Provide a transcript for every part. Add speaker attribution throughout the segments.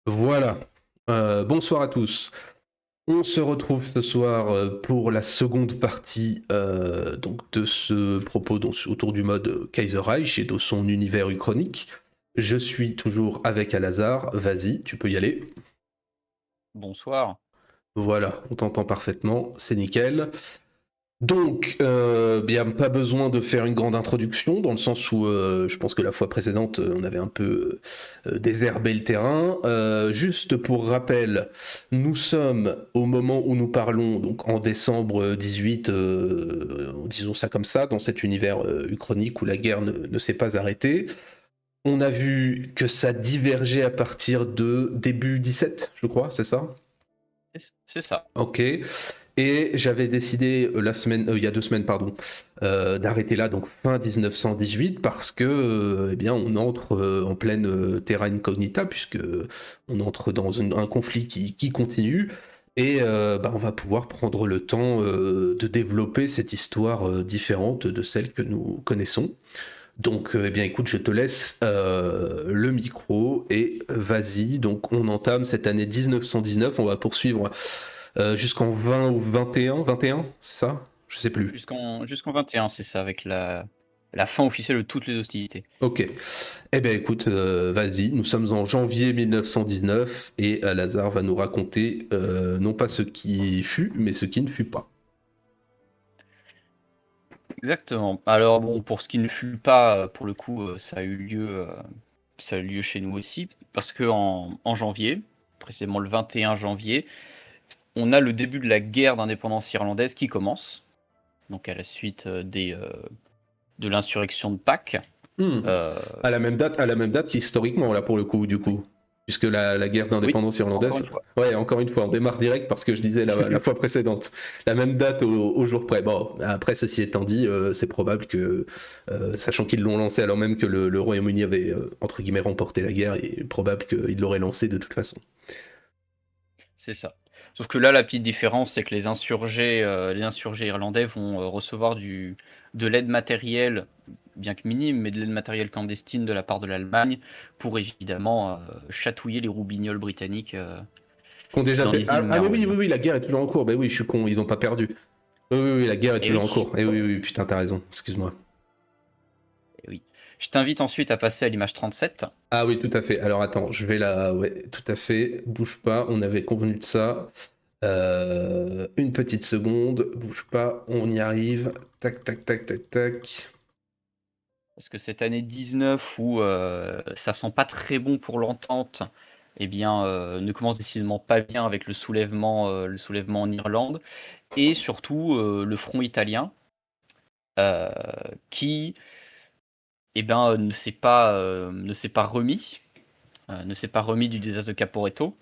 Speaker 1: Voilà. Bonsoir à tous. On se retrouve ce soir pour la seconde partie donc de ce propos autour du mode Kaiser Reich et de son univers uchronique. Je suis toujours avec Alazar. Vas-y, tu peux y aller.
Speaker 2: Bonsoir.
Speaker 1: Voilà, on t'entend parfaitement, c'est nickel. Donc, bien, pas besoin de faire une grande introduction, dans le sens où je pense que la fois précédente, on avait un peu désherbé le terrain. Juste pour rappel, nous sommes au moment où nous parlons, donc en décembre 18, disons ça comme ça, dans cet univers uchronique où la guerre ne s'est pas arrêtée. On a vu que ça divergeait à partir de début 17, je crois, c'est ça?
Speaker 2: C'est ça.
Speaker 1: Ok. Et j'avais décidé il y a 2 semaines, pardon, d'arrêter là, donc fin 1918, parce que, eh bien, on entre en pleine terra incognita, puisque on entre dans un conflit qui continue, et on va pouvoir prendre le temps de développer cette histoire différente de celle que nous connaissons. Donc, eh bien, écoute, je te laisse le micro et vas-y. Donc, on entame cette année 1919. On va poursuivre jusqu'en 20 ou 21, 21, c'est ça? Je sais plus.
Speaker 2: Jusqu'en 21, c'est ça, avec la fin officielle de toutes les hostilités.
Speaker 1: Ok. Eh bien, écoute, vas-y. Nous sommes en janvier 1919 et Lazare va nous raconter non pas ce qui fut, mais ce qui ne fut pas.
Speaker 2: Exactement. Alors bon, pour ce qui ne fut pas, pour le coup, ça a eu lieu chez nous aussi, parce qu'en janvier, précisément le 21 janvier, on a le début de la guerre d'indépendance irlandaise qui commence, donc à la suite de l'insurrection de Pâques.
Speaker 1: Hmm.
Speaker 2: Euh,
Speaker 1: À la même date historiquement, là, pour le coup, du coup. Puisque la guerre
Speaker 2: oui,
Speaker 1: d'indépendance
Speaker 2: encore
Speaker 1: irlandaise,
Speaker 2: une fois.
Speaker 1: ouais, encore une fois, on démarre direct parce que je disais la fois précédente, la même date au jour près. Bon, après, ceci étant dit, c'est probable que, sachant qu'ils l'ont lancé alors même que le Royaume-Uni avait, entre guillemets, remporté la guerre, il est probable qu'ils l'auraient lancé de toute façon.
Speaker 2: C'est ça. Sauf que là, la petite différence, c'est que les insurgés irlandais vont recevoir de l'aide matérielle, bien que minime, mais de l'aide matérielle clandestine de la part de l'Allemagne, pour évidemment chatouiller les roubignoles britanniques
Speaker 1: Qu'on déjà
Speaker 2: dans
Speaker 1: fait.
Speaker 2: les îles
Speaker 1: Ah, mais oui, oui,
Speaker 2: merveilles.
Speaker 1: oui, la guerre est toujours en cours. Ben oui, je suis con, ils n'ont pas perdu. Oui, oui, oui, la guerre est
Speaker 2: Et
Speaker 1: toujours en
Speaker 2: oui,
Speaker 1: cours. Et oui, oui, oui, putain, t'as raison, excuse-moi.
Speaker 2: et oui. Je t'invite ensuite à passer à l'image 37.
Speaker 1: Ah oui, tout à fait. Alors attends, je vais là. Ouais, tout à fait. Bouge pas, on avait convenu de ça. Une petite seconde, bouge pas, on y arrive. Tac, tac, tac, tac, tac.
Speaker 2: Parce que cette année 19 où ça sent pas très bon pour l'entente, eh bien, ne commence décidément pas bien avec le soulèvement en Irlande, et surtout le front italien qui eh ben, ne s'est pas remis du désastre de Caporetto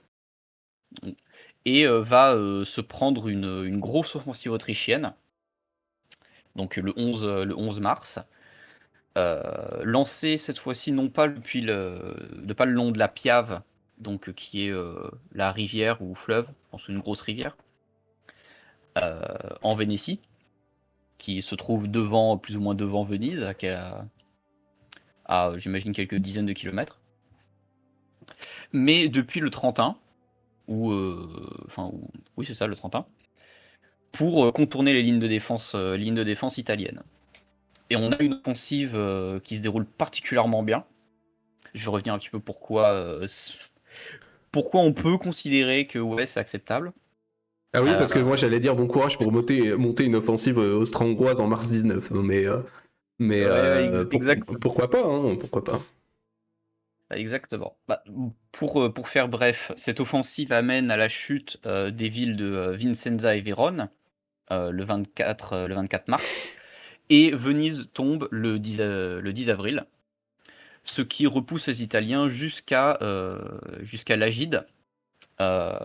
Speaker 2: et va se prendre une grosse offensive autrichienne, donc le 11 mars, lancée cette fois-ci non pas pas le long de la Piave, donc qui est la rivière ou fleuve, je pense une grosse rivière, en Vénétie, qui se trouve devant, plus ou moins devant Venise, à j'imagine quelques dizaines de kilomètres. Mais depuis le 31, oui c'est ça le 31, pour contourner les lignes de défense italiennes. Et on a une offensive qui se déroule particulièrement bien. Je vais revenir un petit peu pourquoi on peut considérer que ouais c'est acceptable.
Speaker 1: Ah oui,
Speaker 2: Euh,
Speaker 1: parce que moi j'allais dire bon courage pour monter une offensive austro-hongroise en mars 19. Pourquoi pas, hein, pourquoi pas.
Speaker 2: Exactement. Bah, pour faire bref, cette offensive amène à la chute des villes de Vicenza et Vérone le 24 mars, et Venise tombe le 10 avril, ce qui repousse les Italiens jusqu'à l'Agide, euh,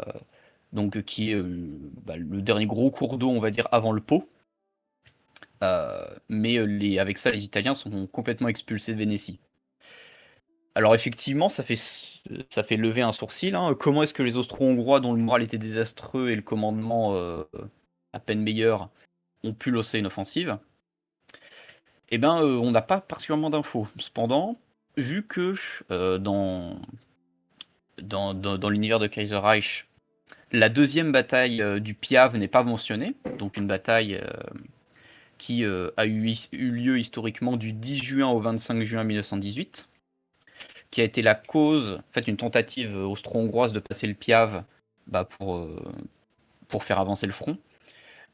Speaker 2: donc qui est le dernier gros cours d'eau, on va dire, avant le Pô. Mais avec ça, les Italiens sont complètement expulsés de Vénétie. Alors effectivement, ça fait lever un sourcil, hein. Comment est-ce que les Austro-Hongrois, dont le moral était désastreux et le commandement à peine meilleur, ont pu lancer une offensive? Eh ben, on n'a pas particulièrement d'infos. Cependant, vu que euh, dans, dans l'univers de Kaiserreich, la deuxième bataille du Piave n'est pas mentionnée, donc une bataille qui a eu lieu historiquement du 10 juin au 25 juin 1918, qui a été la cause, en fait, une tentative austro-hongroise de passer le Piave pour faire avancer le front,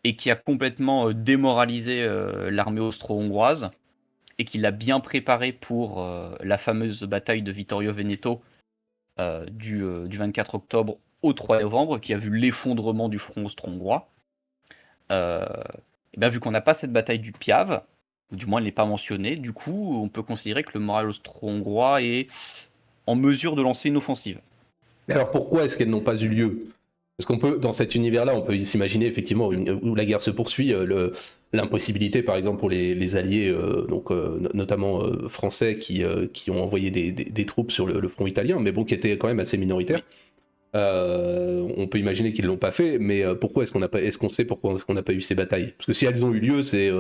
Speaker 2: et qui a complètement démoralisé l'armée austro-hongroise, et qui l'a bien préparé pour la fameuse bataille de Vittorio Veneto du 24 octobre au 3 novembre, qui a vu l'effondrement du front austro-hongrois. Et bien, vu qu'on n'a pas cette bataille du Piave, ou du moins elle n'est pas mentionnée, du coup on peut considérer que le moral austro-hongrois est en mesure de lancer une offensive.
Speaker 1: Mais alors pourquoi est-ce qu'elles n'ont pas eu lieu? Parce qu'on peut, dans cet univers-là, on peut s'imaginer effectivement où la guerre se poursuit, l'impossibilité par exemple pour les alliés, notamment français, qui ont envoyé des troupes sur le front italien, mais bon, qui étaient quand même assez minoritaires. On peut imaginer qu'ils l'ont pas fait, mais pourquoi est-ce qu'on sait pourquoi est-ce qu'on n'a pas eu ces batailles? Parce que si elles ont eu lieu, c'est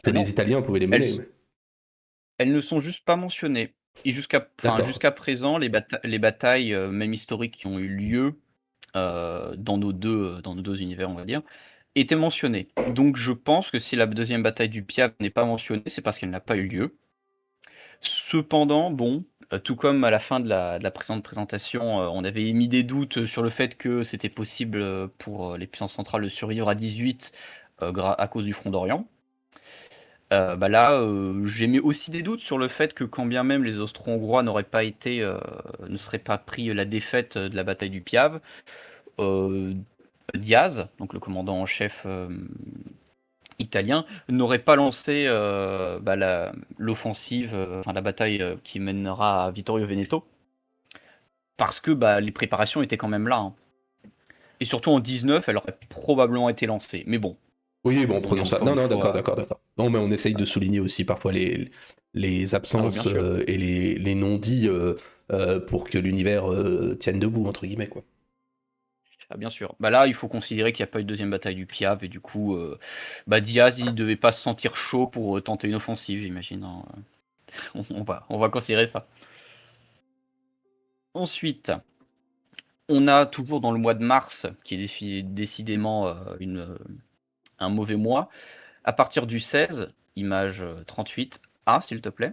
Speaker 1: que les Italiens pouvaient les mener.
Speaker 2: Elles ne sont juste pas mentionnées. Et jusqu'à présent, les batailles, même historiques, qui ont eu lieu dans nos deux univers, on va dire, étaient mentionnées. Donc je pense que si la deuxième bataille du Piave n'est pas mentionnée, c'est parce qu'elle n'a pas eu lieu. Cependant, bon, tout comme à la fin de la précédente présentation, on avait émis des doutes sur le fait que c'était possible pour les puissances centrales de survivre à 18 à cause du front d'Orient. Là, j'ai mis aussi des doutes sur le fait que quand bien même les Austro-Hongrois ne seraient pas pris la défaite de la bataille du Piave, Diaz, donc le commandant en chef italien, n'aurait pas lancé l'offensive, la bataille qui mènera à Vittorio Veneto, parce que les préparations étaient quand même là. Hein. Et surtout en 19, elle aurait probablement été lancée. Mais bon.
Speaker 1: Oui, bon, prenons ça. Non, d'accord. Non, mais on essaye de souligner aussi parfois les absences et les non-dits pour que l'univers tienne debout, entre guillemets, quoi.
Speaker 2: Ah, bien sûr. Là, il faut considérer qu'il n'y a pas eu de deuxième bataille du Piave, et du coup, Diaz, il devait pas se sentir chaud pour tenter une offensive, j'imagine. Hein. On va considérer ça. Ensuite, on a toujours dans le mois de mars, qui est décidément un mauvais mois, à partir du 16, image 38A, s'il te plaît.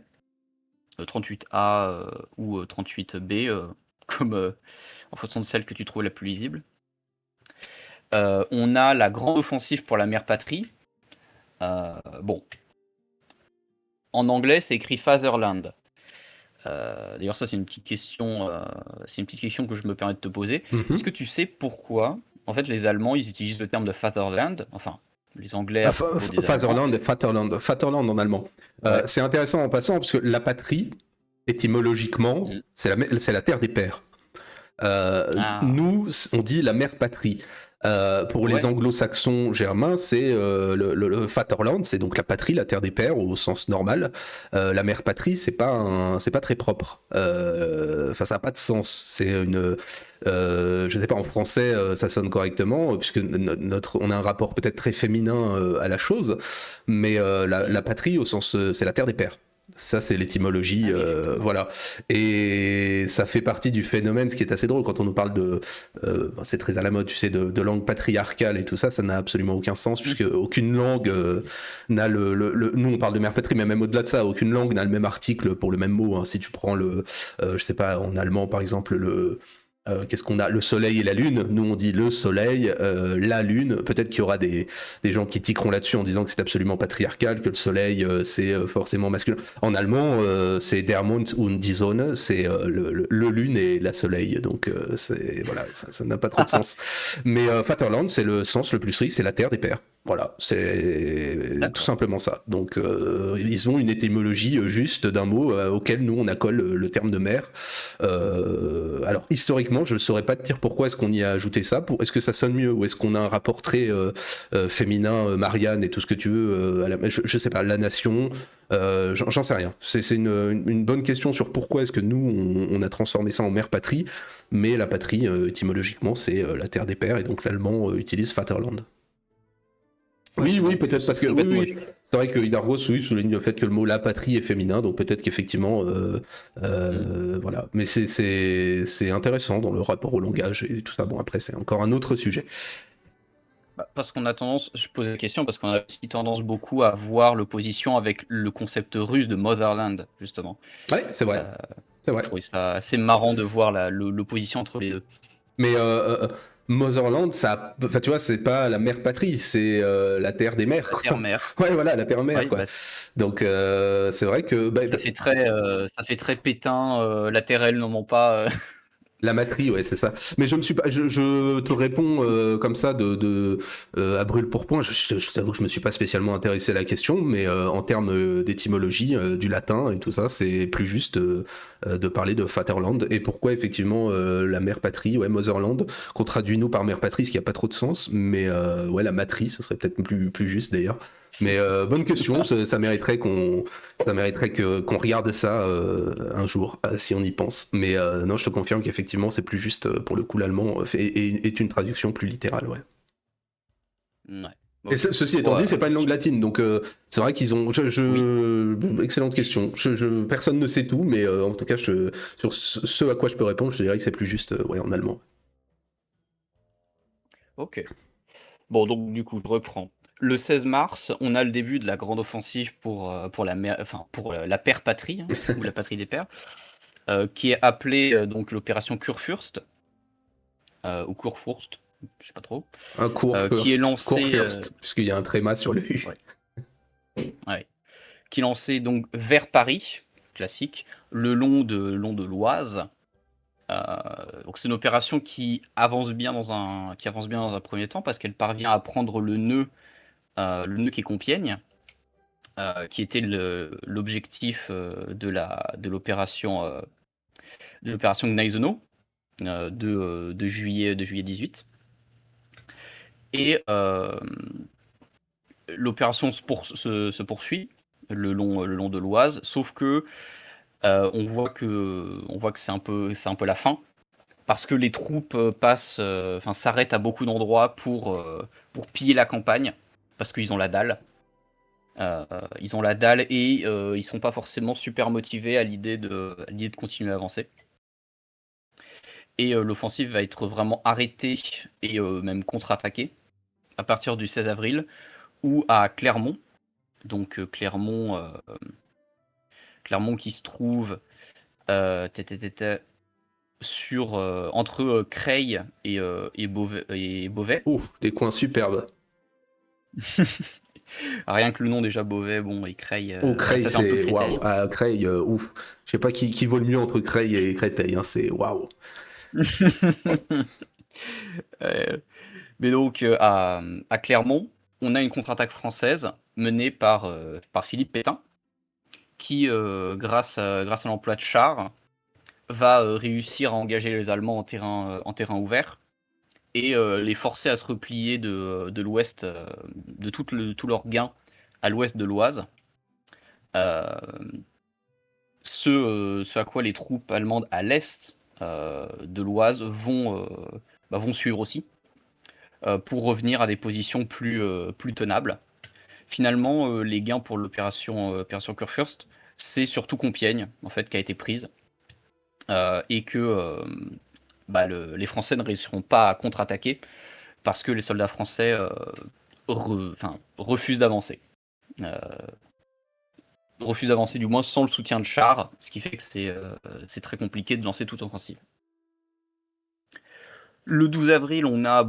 Speaker 2: 38A ou 38B, comme en fonction de celle que tu trouves la plus lisible. On a la grande offensive pour la mère patrie. Bon. En anglais, c'est écrit Fatherland. D'ailleurs, ça, c'est une petite question. C'est une petite question que je me permets de te poser.
Speaker 1: Mm-hmm.
Speaker 2: Est-ce que tu sais pourquoi, en fait, les Allemands, ils utilisent le terme de Fatherland, enfin, les Anglais.
Speaker 1: Vaterland en allemand. Ouais. C'est intéressant en passant parce que la patrie, étymologiquement, c'est la terre des pères. Nous, on dit la mère patrie. Pour les anglo-saxons germains, c'est le Vaterland, c'est donc la patrie, la terre des pères au sens normal. La mère patrie, c'est pas très propre. Enfin, ça n'a pas de sens. C'est une, je sais pas, en français, ça sonne correctement puisque on a un rapport peut-être très féminin à la chose, mais la patrie au sens, c'est la terre des pères. Ça, c'est l'étymologie, voilà. Et ça fait partie du phénomène, ce qui est assez drôle quand on nous parle de... c'est très à la mode, tu sais, de langue patriarcale et tout ça, ça n'a absolument aucun sens, puisque aucune langue n'a nous, on parle de mère patrie, mais même au-delà de ça, aucune langue n'a le même article pour le même mot. Hein. Si tu prends je sais pas, en allemand, par exemple, qu'est-ce qu'on a? Le soleil et la lune. Nous, on dit le soleil, la lune. Peut-être qu'il y aura des gens qui tiqueront là-dessus en disant que c'est absolument patriarcal, que le soleil, c'est forcément masculin. En allemand, c'est der Mond und die Sonne, c'est le lune et la soleil. Donc, voilà, ça n'a pas trop de sens. Mais Vaterland, c'est le sens le plus strict, c'est la terre des pères. Voilà, c'est tout simplement ça. Donc, ils ont une étymologie juste d'un mot auquel nous, on accole le terme de mère. Alors, historiquement, je ne saurais pas te dire pourquoi est-ce qu'on y a ajouté ça. Est-ce que ça sonne mieux ou est-ce qu'on a un rapport très féminin, Marianne et tout ce que tu veux je sais pas, la nation, j'en sais rien. C'est une bonne question sur pourquoi est-ce que nous, on a transformé ça en mère patrie. Mais la patrie, étymologiquement, c'est la terre des pères et donc l'allemand utilise Vaterland.
Speaker 2: Ouais,
Speaker 1: Oui,
Speaker 2: c'est
Speaker 1: oui, peut-être parce que oui,
Speaker 2: complètement
Speaker 1: oui,
Speaker 2: logique.
Speaker 1: c'est vrai que Hidalgo oui, souligne le fait que le mot la patrie est féminin, donc peut-être qu'effectivement,
Speaker 2: Mm.
Speaker 1: voilà. Mais c'est intéressant dans le rapport au langage et tout ça. Bon, après, c'est encore un autre sujet.
Speaker 2: Bah, parce qu'on a tendance, je pose la question parce qu'on a aussi tendance beaucoup à voir l'opposition avec le concept russe de motherland, justement.
Speaker 1: Ouais, c'est vrai,
Speaker 2: Euh,
Speaker 1: c'est
Speaker 2: donc
Speaker 1: vrai.
Speaker 2: je trouvais ça assez marrant de voir l'opposition entre les deux.
Speaker 1: Mais Motherland, ça, enfin, tu vois, c'est pas la mère patrie, c'est la terre des mères,
Speaker 2: La
Speaker 1: quoi.
Speaker 2: terre-mère.
Speaker 1: Ouais, voilà, la terre mère,
Speaker 2: Oui,
Speaker 1: quoi.
Speaker 2: bah,
Speaker 1: Donc, c'est vrai que
Speaker 2: ça fait très Pétain, la terre, elle, n'en ment pas.
Speaker 1: la matrie, ouais, c'est ça. Mais je me suis pas, je te réponds comme ça à brûle pour point. Je t'avoue que je me suis pas spécialement intéressé à la question, mais en termes d'étymologie du latin et tout ça, c'est plus juste de parler de Vaterland et pourquoi effectivement la mère patrie, ouais, Motherland, qu'on traduit nous par mère patrie, ce qui a pas trop de sens, mais ouais, la matrie, ce serait peut-être plus juste d'ailleurs. Mais bonne question, ça mériterait qu'on regarde ça un jour, si on y pense. Mais non, je te confirme qu'effectivement, c'est plus juste, pour le coup, l'allemand est une traduction plus littérale, ouais.
Speaker 2: Ouais,
Speaker 1: Et
Speaker 2: ok.
Speaker 1: ceci étant
Speaker 2: Bon,
Speaker 1: dit, c'est pas une langue latine, donc c'est vrai qu'ils ont.
Speaker 2: oui,
Speaker 1: Excellente question. Personne ne sait tout, mais en tout cas, sur ce à quoi je peux répondre, je te dirais que c'est plus juste, ouais, en allemand.
Speaker 2: ok. Bon, donc du coup, je reprends. Le 16 mars, on a le début de la grande offensive pour la père patrie, hein, ou la patrie des pères, qui est appelée donc l'opération Kurfürst, ou Kurfürst, je sais pas trop,
Speaker 1: Un
Speaker 2: qui est
Speaker 1: Kurfürst,
Speaker 2: lancée,
Speaker 1: Kurfürst, puisqu'il y a un tréma sur le U.
Speaker 2: ouais, ouais, qui est lancée donc vers Paris, classique, le long de l'Oise. Donc c'est une opération qui avance bien dans un premier temps parce qu'elle parvient à prendre le nœud qui est Compiègne, qui était l'objectif de l'opération Gneisenau de juillet 18. Et l'opération se poursuit le long de l'Oise, sauf que on voit que c'est un peu la fin. Parce que les troupes s'arrêtent à beaucoup d'endroits pour piller la campagne, parce qu'ils ont la dalle. Ils ont la dalle et ils sont pas forcément super motivés à l'idée de continuer à avancer. Et l'offensive va être vraiment arrêtée et même contre-attaquée à partir du 16 avril, où à Clermont, donc Clermont qui se trouve euh, té- té- té- té- entre Creil et Beauvais.
Speaker 1: Ouf, des coins superbes.
Speaker 2: Rien que le nom déjà Beauvais, bon, et Creil,
Speaker 1: Oh,
Speaker 2: ouais,
Speaker 1: Creil,
Speaker 2: ça fait un peu
Speaker 1: c'est waouh.
Speaker 2: Créteil.
Speaker 1: Ah, Creil, ouf. Je sais pas qui vaut le mieux entre Creil et Créteil, hein, c'est waouh.
Speaker 2: Euh, mais donc à Clermont, on a une contre-attaque française menée par Philippe Pétain, qui, grâce à l'emploi de chars, va réussir à engager les Allemands en terrain ouvert et les forcer à se replier de l'ouest, de tout leur gain à l'ouest de l'Oise. Euh, ce à quoi les troupes allemandes à l'est de l'Oise vont suivre aussi, pour revenir à des positions plus tenables. Finalement, les gains pour opération Kurfürst, c'est surtout Compiègne en fait qui a été prise, et que les Français ne réussiront pas à contre-attaquer parce que les soldats français refusent d'avancer. Euh, Refusent d'avancer du moins sans le soutien de chars, ce qui fait que c'est très compliqué de lancer toute offensive. Le 12 avril, on a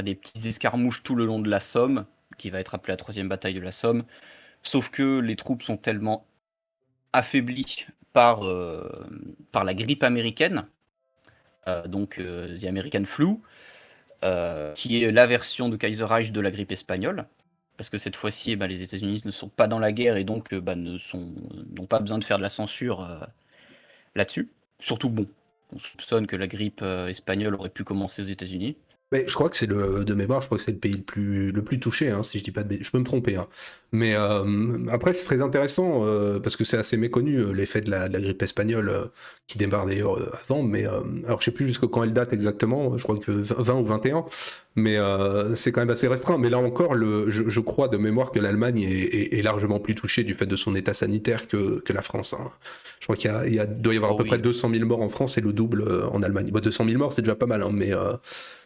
Speaker 2: des petites escarmouches tout le long de la Somme, qui va être appelée la troisième bataille de la Somme, sauf que les troupes sont tellement affaiblies par la grippe américaine, The American Flu, qui est la version de Kaiserreich de la grippe espagnole, parce que cette fois-ci, les États-Unis ne sont pas dans la guerre et donc n'ont pas besoin de faire de la censure là-dessus. Surtout, bon, on soupçonne que la grippe espagnole aurait pu commencer aux États-Unis.
Speaker 1: Mais je crois que de mémoire, je crois que c'est le pays le plus touché, hein, si je dis pas de bêtises. Je peux me tromper, hein. Mais après, c'est très intéressant parce que c'est assez méconnu l'effet de la grippe espagnole qui démarre d'ailleurs avant. Mais alors, je sais plus jusqu'à quand elle date exactement. Je crois que 20 ou 21. Mais c'est quand même assez restreint. Mais là encore, je crois de mémoire que l'Allemagne est largement plus touchée du fait de son état sanitaire que la France, hein. Je crois doit y avoir à
Speaker 2: Oh
Speaker 1: peu près
Speaker 2: oui.
Speaker 1: 200 000 morts en France et le double en Allemagne. Bon, 200 000 morts, c'est déjà pas mal, hein, mais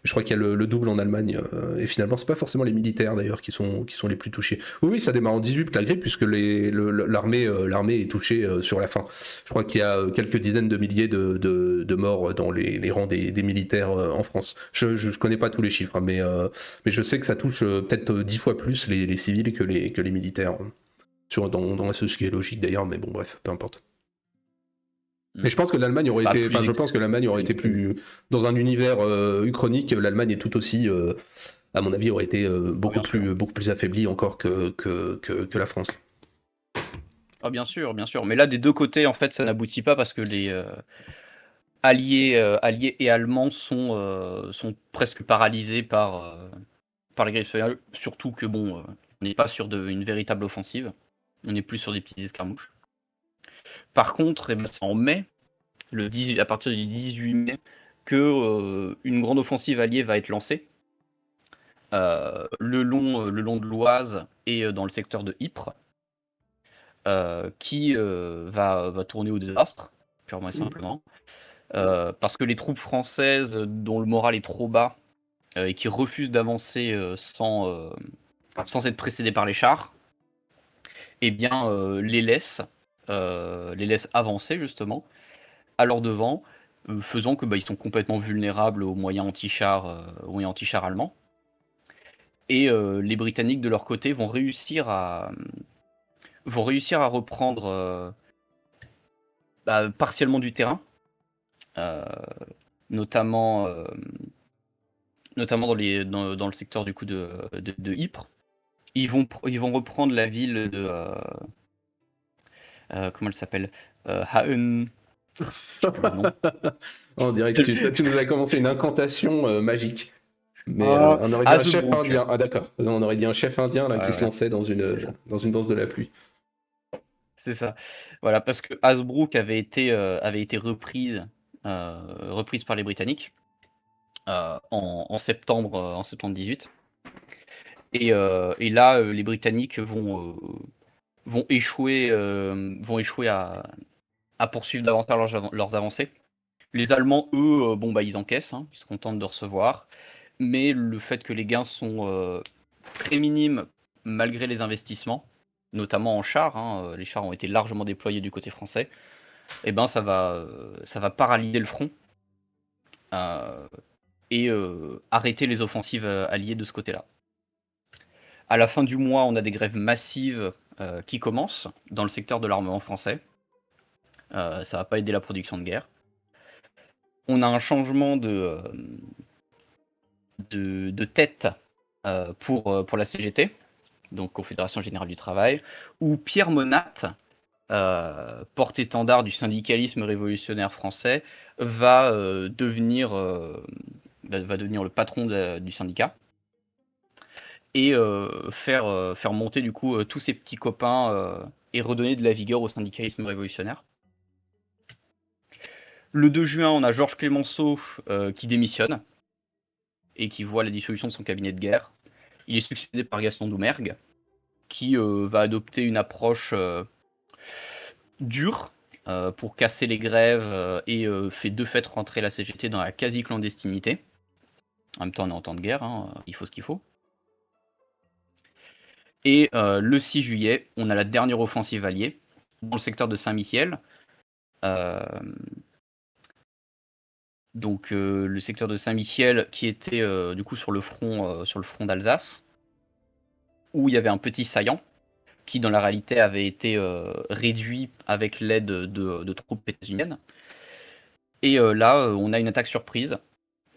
Speaker 1: je crois qu'il y a le double en Allemagne. Et finalement, c'est pas forcément les militaires d'ailleurs qui sont les plus touchés. Oui, oui, ça démarre en 18 la grippe, puisque l'armée est touchée sur la fin. Je crois qu'il y a quelques dizaines de milliers de morts dans les rangs des militaires en France. Je connais pas tous les chiffres, hein, mais je sais que ça touche peut-être 10 fois plus les civils que les militaires. Dans ce qui est logique d'ailleurs, mais bon, bref, peu importe.
Speaker 2: Mm.
Speaker 1: Mais je pense que l'Allemagne aurait
Speaker 2: Bah,
Speaker 1: été,
Speaker 2: plus
Speaker 1: enfin, je pense que l'Allemagne aurait été plus dans un univers uchronique. L'Allemagne est tout aussi, à mon avis, aurait été
Speaker 2: oh, bien sûr.
Speaker 1: beaucoup plus affaiblie encore que la France.
Speaker 2: Ah, bien sûr, bien sûr. Mais là, des deux côtés, en fait, ça n'aboutit pas parce que les alliés et allemands sont presque paralysés par la grippe espagnole. Surtout que bon, on n'est pas sur une véritable offensive. On est plus sur des petites escarmouches. Par contre, eh ben, c'est en mai, à partir du 18 mai, que une grande offensive alliée va être lancée le long de l'Oise et dans le secteur de Ypres, qui va tourner au désastre, purement et simplement. Parce que les troupes françaises, dont le moral est trop bas et qui refusent d'avancer sans être précédées par les chars, eh bien, les laissent avancer justement à leur devant, faisant que bah, ils sont complètement vulnérables aux moyens anti-chars allemands. Et les Britanniques de leur côté vont réussir à reprendre partiellement du terrain, euh, notamment, notamment dans le secteur du coup de Ypres. Ils vont reprendre la ville de comment elle s'appelle, Haen, je sais plus le nom.
Speaker 1: On dirait que tu nous as commencé une incantation magique. Mais
Speaker 2: Ah,
Speaker 1: on aurait dit un chef
Speaker 2: Hasbrook.
Speaker 1: indien. Ah d'accord. On aurait dit un chef indien là
Speaker 2: Ouais,
Speaker 1: qui se
Speaker 2: ouais,
Speaker 1: lançait dans une danse de la pluie.
Speaker 2: c'est ça. Voilà, parce que Hasbrook avait été reprise par les Britanniques en septembre 18. Et là, les Britanniques vont échouer à poursuivre davantage leurs avancées. Les Allemands, eux, bon, bah, ils encaissent, hein, ils se contentent de recevoir. Mais le fait que les gains sont très minimes malgré les investissements, notamment en chars, hein, les chars ont été largement déployés du côté français, et ben ça va paralyser le front euh, et arrêter les offensives alliées de ce côté-là. À la fin du mois, on a des grèves massives qui commencent dans le secteur de l'armement français. Ça va pas aider la production de guerre. On a un changement de tête pour la CGT, donc Confédération Générale du Travail, où Pierre Monat, porte-étendard du syndicalisme révolutionnaire français, va devenir le patron du syndicat et faire monter du coup tous ses petits copains et redonner de la vigueur au syndicalisme révolutionnaire. Le 2 juin, on a Georges Clemenceau qui démissionne et qui voit la dissolution de son cabinet de guerre. Il est succédé par Gaston Doumergue, qui va adopter une approche dure pour casser les grèves et fait de fait rentrer la CGT dans la quasi-clandestinité. En même temps, on est en temps de guerre, hein, il faut ce qu'il faut. Et le 6 juillet, on a la dernière offensive alliée dans le secteur de Saint-Mihiel. Donc le secteur de Saint-Mihiel qui était du coup sur le front d'Alsace, où il y avait un petit saillant qui dans la réalité avait été réduit avec l'aide de troupes états-uniennes. Et là, on a une attaque surprise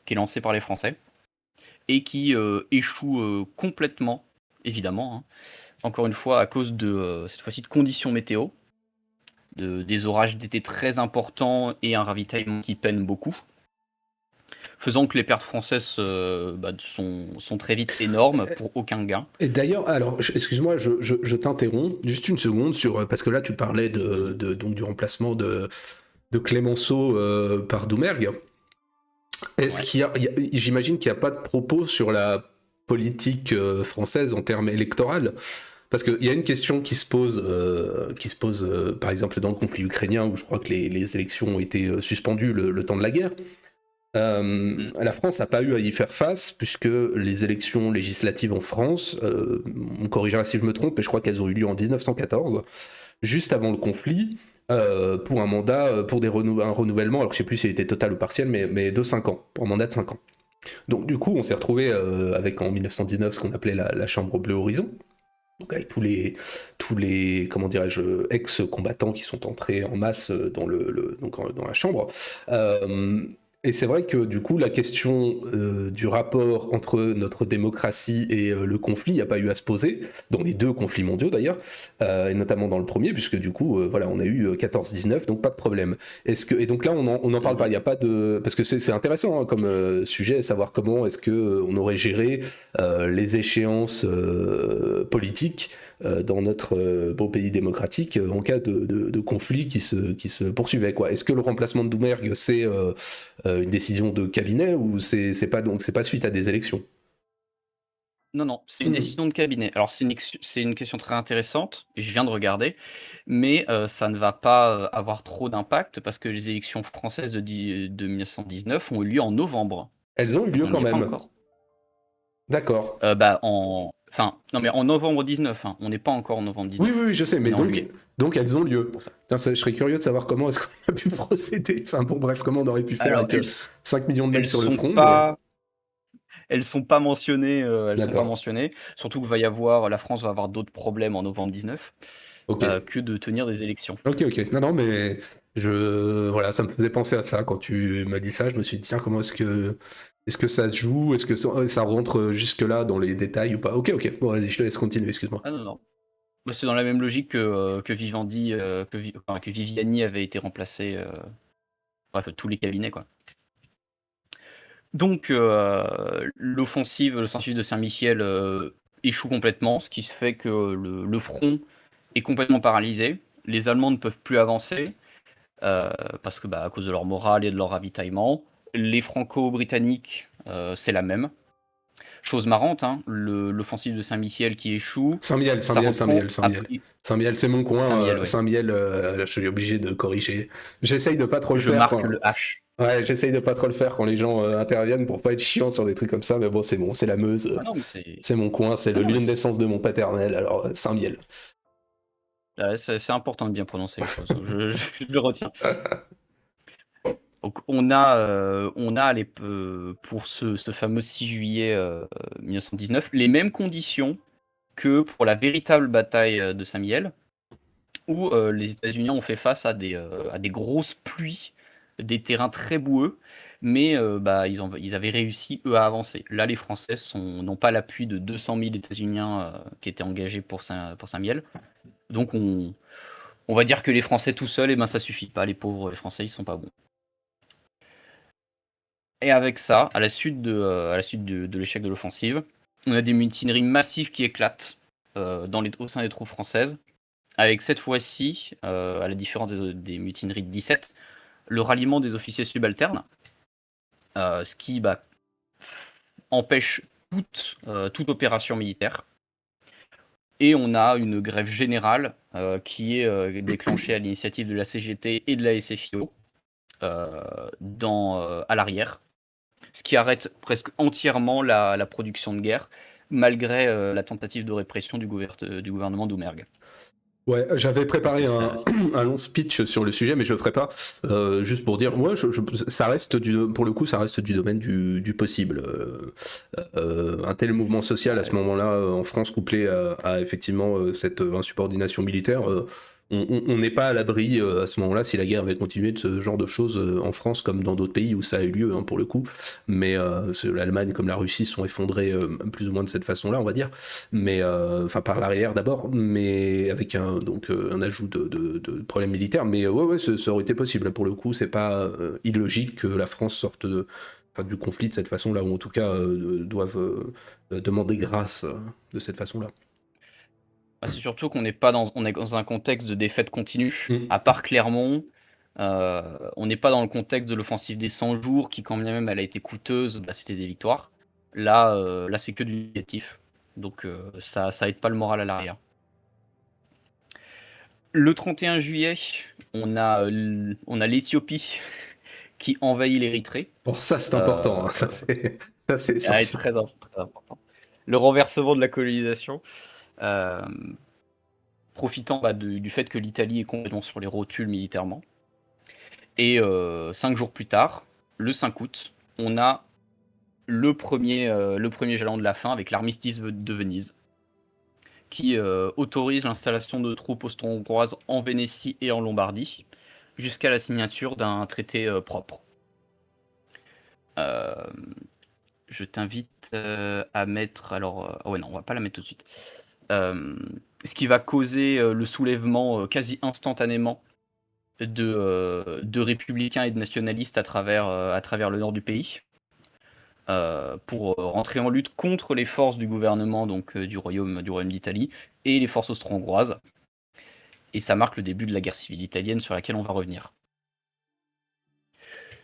Speaker 2: qui est lancée par les Français et qui échoue complètement, évidemment, hein, encore une fois à cause de cette fois-ci de conditions météo, des orages d'été très importants et un ravitaillement qui peine beaucoup, faisant que les pertes françaises sont très vite énormes pour aucun gain.
Speaker 1: Et d'ailleurs, alors, excuse-moi, je t'interromps juste une seconde parce que là tu parlais donc du remplacement de Clémenceau par Doumergue. Est-ce
Speaker 2: Ouais.
Speaker 1: j'imagine qu'il n'y a pas de propos sur la politique française en termes électoraux. Parce qu'il y a une question qui se pose par exemple dans le conflit ukrainien, où je crois que les élections ont été suspendues le temps de la guerre.
Speaker 2: Mm.
Speaker 1: La France n'a pas eu à y faire face, puisque les élections législatives en France, on me corrigera si je me trompe, mais je crois qu'elles ont eu lieu en 1914, juste avant le conflit, pour un mandat, pour un renouvellement, alors je ne sais plus s'il était total ou partiel, mais de 5 ans, pour un mandat de 5 ans. Donc du coup, on s'est retrouvé avec en 1919 ce qu'on appelait la Chambre Bleue Horizon, donc avec tous les comment dirais-je, ex-combattants qui sont entrés en masse dans, dans la chambre. Euh, et c'est vrai que du coup, la question du rapport entre notre démocratie et le conflit, il n'y a pas eu à se poser, dans les deux conflits mondiaux d'ailleurs, et notamment dans le premier, puisque du coup, voilà, on a eu 14-19, donc pas de problème. Et donc là, on en parle pas,
Speaker 2: Mhm.
Speaker 1: il n'y a pas de... Parce que c'est intéressant hein, comme sujet, savoir comment est-ce qu'on aurait géré les échéances politiques dans notre beau pays démocratique en cas de conflit qui se poursuivait. Quoi. Est-ce que le remplacement de Doumergue, c'est une décision de cabinet ou c'est pas suite à des élections?
Speaker 2: Non, non, c'est une
Speaker 1: Hmm.
Speaker 2: décision de cabinet. Alors c'est une question très intéressante et je viens de regarder, mais ça ne va pas, avoir trop d'impact parce que les élections françaises de 1919 ont eu lieu en novembre,
Speaker 1: Elles ont eu
Speaker 2: donc
Speaker 1: lieu
Speaker 2: on
Speaker 1: quand
Speaker 2: n'y est pas
Speaker 1: même.
Speaker 2: encore.
Speaker 1: D'accord.
Speaker 2: Bah, non, mais en novembre 19, hein, on n'est pas encore en novembre
Speaker 1: Oui,
Speaker 2: 19,
Speaker 1: oui, oui, je sais,
Speaker 2: on
Speaker 1: mais
Speaker 2: est en juillet,
Speaker 1: donc elles ont lieu.
Speaker 2: pour ça.
Speaker 1: Putain, je serais curieux de savoir comment est-ce qu'on a pu procéder. Enfin bon, bref, comment on aurait pu faire
Speaker 2: Alors
Speaker 1: avec 5 millions de mecs
Speaker 2: elles
Speaker 1: sur le
Speaker 2: sont
Speaker 1: front, mais
Speaker 2: pas elles sont pas mentionnées,
Speaker 1: d'accord.
Speaker 2: surtout que la France va avoir d'autres problèmes en novembre 19,
Speaker 1: Ok.
Speaker 2: que de tenir des élections.
Speaker 1: Ok, ok. Non, non, mais voilà, ça me faisait penser à ça quand tu m'as dit ça. Je me suis dit, tiens, est-ce que ça se joue? Est-ce que ça rentre jusque-là dans les détails ou pas? Ok, ok. Bon, vas-y, je te laisse continuer, excuse-moi.
Speaker 2: Ah non, non. Bah, c'est dans la même logique que Vivendi, que Viviani avait été remplacé, bref, tous les cabinets, quoi. Donc l'offensive de Saint-Mihiel, échoue complètement, ce qui se fait que le front est complètement paralysé. Les Allemands ne peuvent plus avancer, heu, parce que, bah, à cause de leur morale et de leur ravitaillement. Les Franco-Britanniques, c'est la même. Chose marrante, hein, l'offensive de Saint-Mihiel qui échoue,
Speaker 1: Saint-Miel,
Speaker 2: ça
Speaker 1: Saint-Miel,
Speaker 2: reprend
Speaker 1: Saint-Miel, Saint-Miel.
Speaker 2: après
Speaker 1: Saint-Miel, c'est mon coin.
Speaker 2: Saint-Mihiel, ouais.
Speaker 1: Saint-Miel, je suis obligé de corriger. J'essaye de pas trop le
Speaker 2: Je
Speaker 1: faire
Speaker 2: marque
Speaker 1: quand.
Speaker 2: le H.
Speaker 1: Ouais, j'essaye de pas trop le faire quand les gens interviennent pour pas être chiant sur des trucs comme ça, mais bon, c'est la Meuse.
Speaker 2: Ah non, mais c'est
Speaker 1: C'est mon coin, c'est
Speaker 2: non,
Speaker 1: le
Speaker 2: non,
Speaker 1: lieu
Speaker 2: mais
Speaker 1: de naissance de mon paternel, alors Saint-Miel.
Speaker 2: c'est important de bien prononcer les choses. Je le retiens. Donc on a pour ce fameux 6 juillet, 1919, les mêmes conditions que pour la véritable bataille, de Saint-Mihiel, où, les États-Unis ont fait face à des grosses pluies, des terrains très boueux, mais, bah, ils avaient réussi, eux, à avancer. Là, les Français n'ont pas l'appui de 200 000 États-Uniens, qui étaient engagés pour Saint-Mihiel. Donc on va dire que les Français tout seuls, eh ben, ça suffit pas. Les pauvres, les Français, ils sont pas bons. Et avec ça, à la suite de l'échec de l'offensive, on a des mutineries massives qui éclatent, au sein des troupes françaises, avec cette fois-ci, à la différence des mutineries de 17, le ralliement des officiers subalternes, ce qui, bah, empêche toute opération militaire. Et on a une grève générale, qui est, déclenchée à l'initiative de la CGT et de la SFIO, à l'arrière, ce qui arrête presque entièrement la production de guerre, malgré la tentative de répression du gouvernement Doumergue.
Speaker 1: Ouais, j'avais préparé
Speaker 2: Donc ça,
Speaker 1: un long speech sur le sujet, mais je le ferai pas. Juste pour dire, moi, ça reste pour le coup, ça reste du domaine du possible. Un tel mouvement social à ce moment-là en France, couplé à effectivement cette insubordination militaire, on n'est pas à l'abri à ce moment-là si la guerre avait continué de ce genre de choses en France comme dans d'autres pays où ça a eu lieu hein, pour le coup. Mais l'Allemagne comme la Russie sont effondrés plus ou moins de cette façon-là, on va dire. Mais enfin par l'arrière d'abord, mais avec un ajout de problèmes militaires. Mais ouais, ouais, ça aurait été possible. Pour le coup, c'est pas illogique que la France sorte du conflit de cette façon-là, ou en tout cas doivent demander grâce de cette façon-là.
Speaker 2: c'est surtout qu'on est dans un contexte de défaite continue.
Speaker 1: Mm.
Speaker 2: À part Clermont, On n'est pas dans le contexte de l'offensive des 100 jours qui, quand bien même elle a été coûteuse, c'était des victoires. Là c'est que du négatif. Donc ça aide pas le moral à l'arrière. Le 31 juillet, on a l'Éthiopie qui envahit l'Érythrée.
Speaker 1: Bon, ça c'est important, hein. Ça c'est essentiel.
Speaker 2: Très important. Le renversement de la colonisation, profitant du fait que l'Italie est complètement sur les rotules militairement. Et 5 jours plus tard, le 5 août, on a le premier jalon de la fin avec l'armistice de Venise, qui autorise l'installation de troupes austro-hongroises en Vénétie et en Lombardie, jusqu'à la signature d'un traité propre. Je t'invite à mettre... Alors, ouais, non, on va pas la mettre tout de suite. Ce qui va causer le soulèvement quasi instantanément de républicains et de nationalistes à travers le nord du pays, pour rentrer en lutte contre les forces du gouvernement donc du royaume d'Italie et les forces austro-hongroises. Et ça marque le début de la guerre civile italienne sur laquelle on va revenir.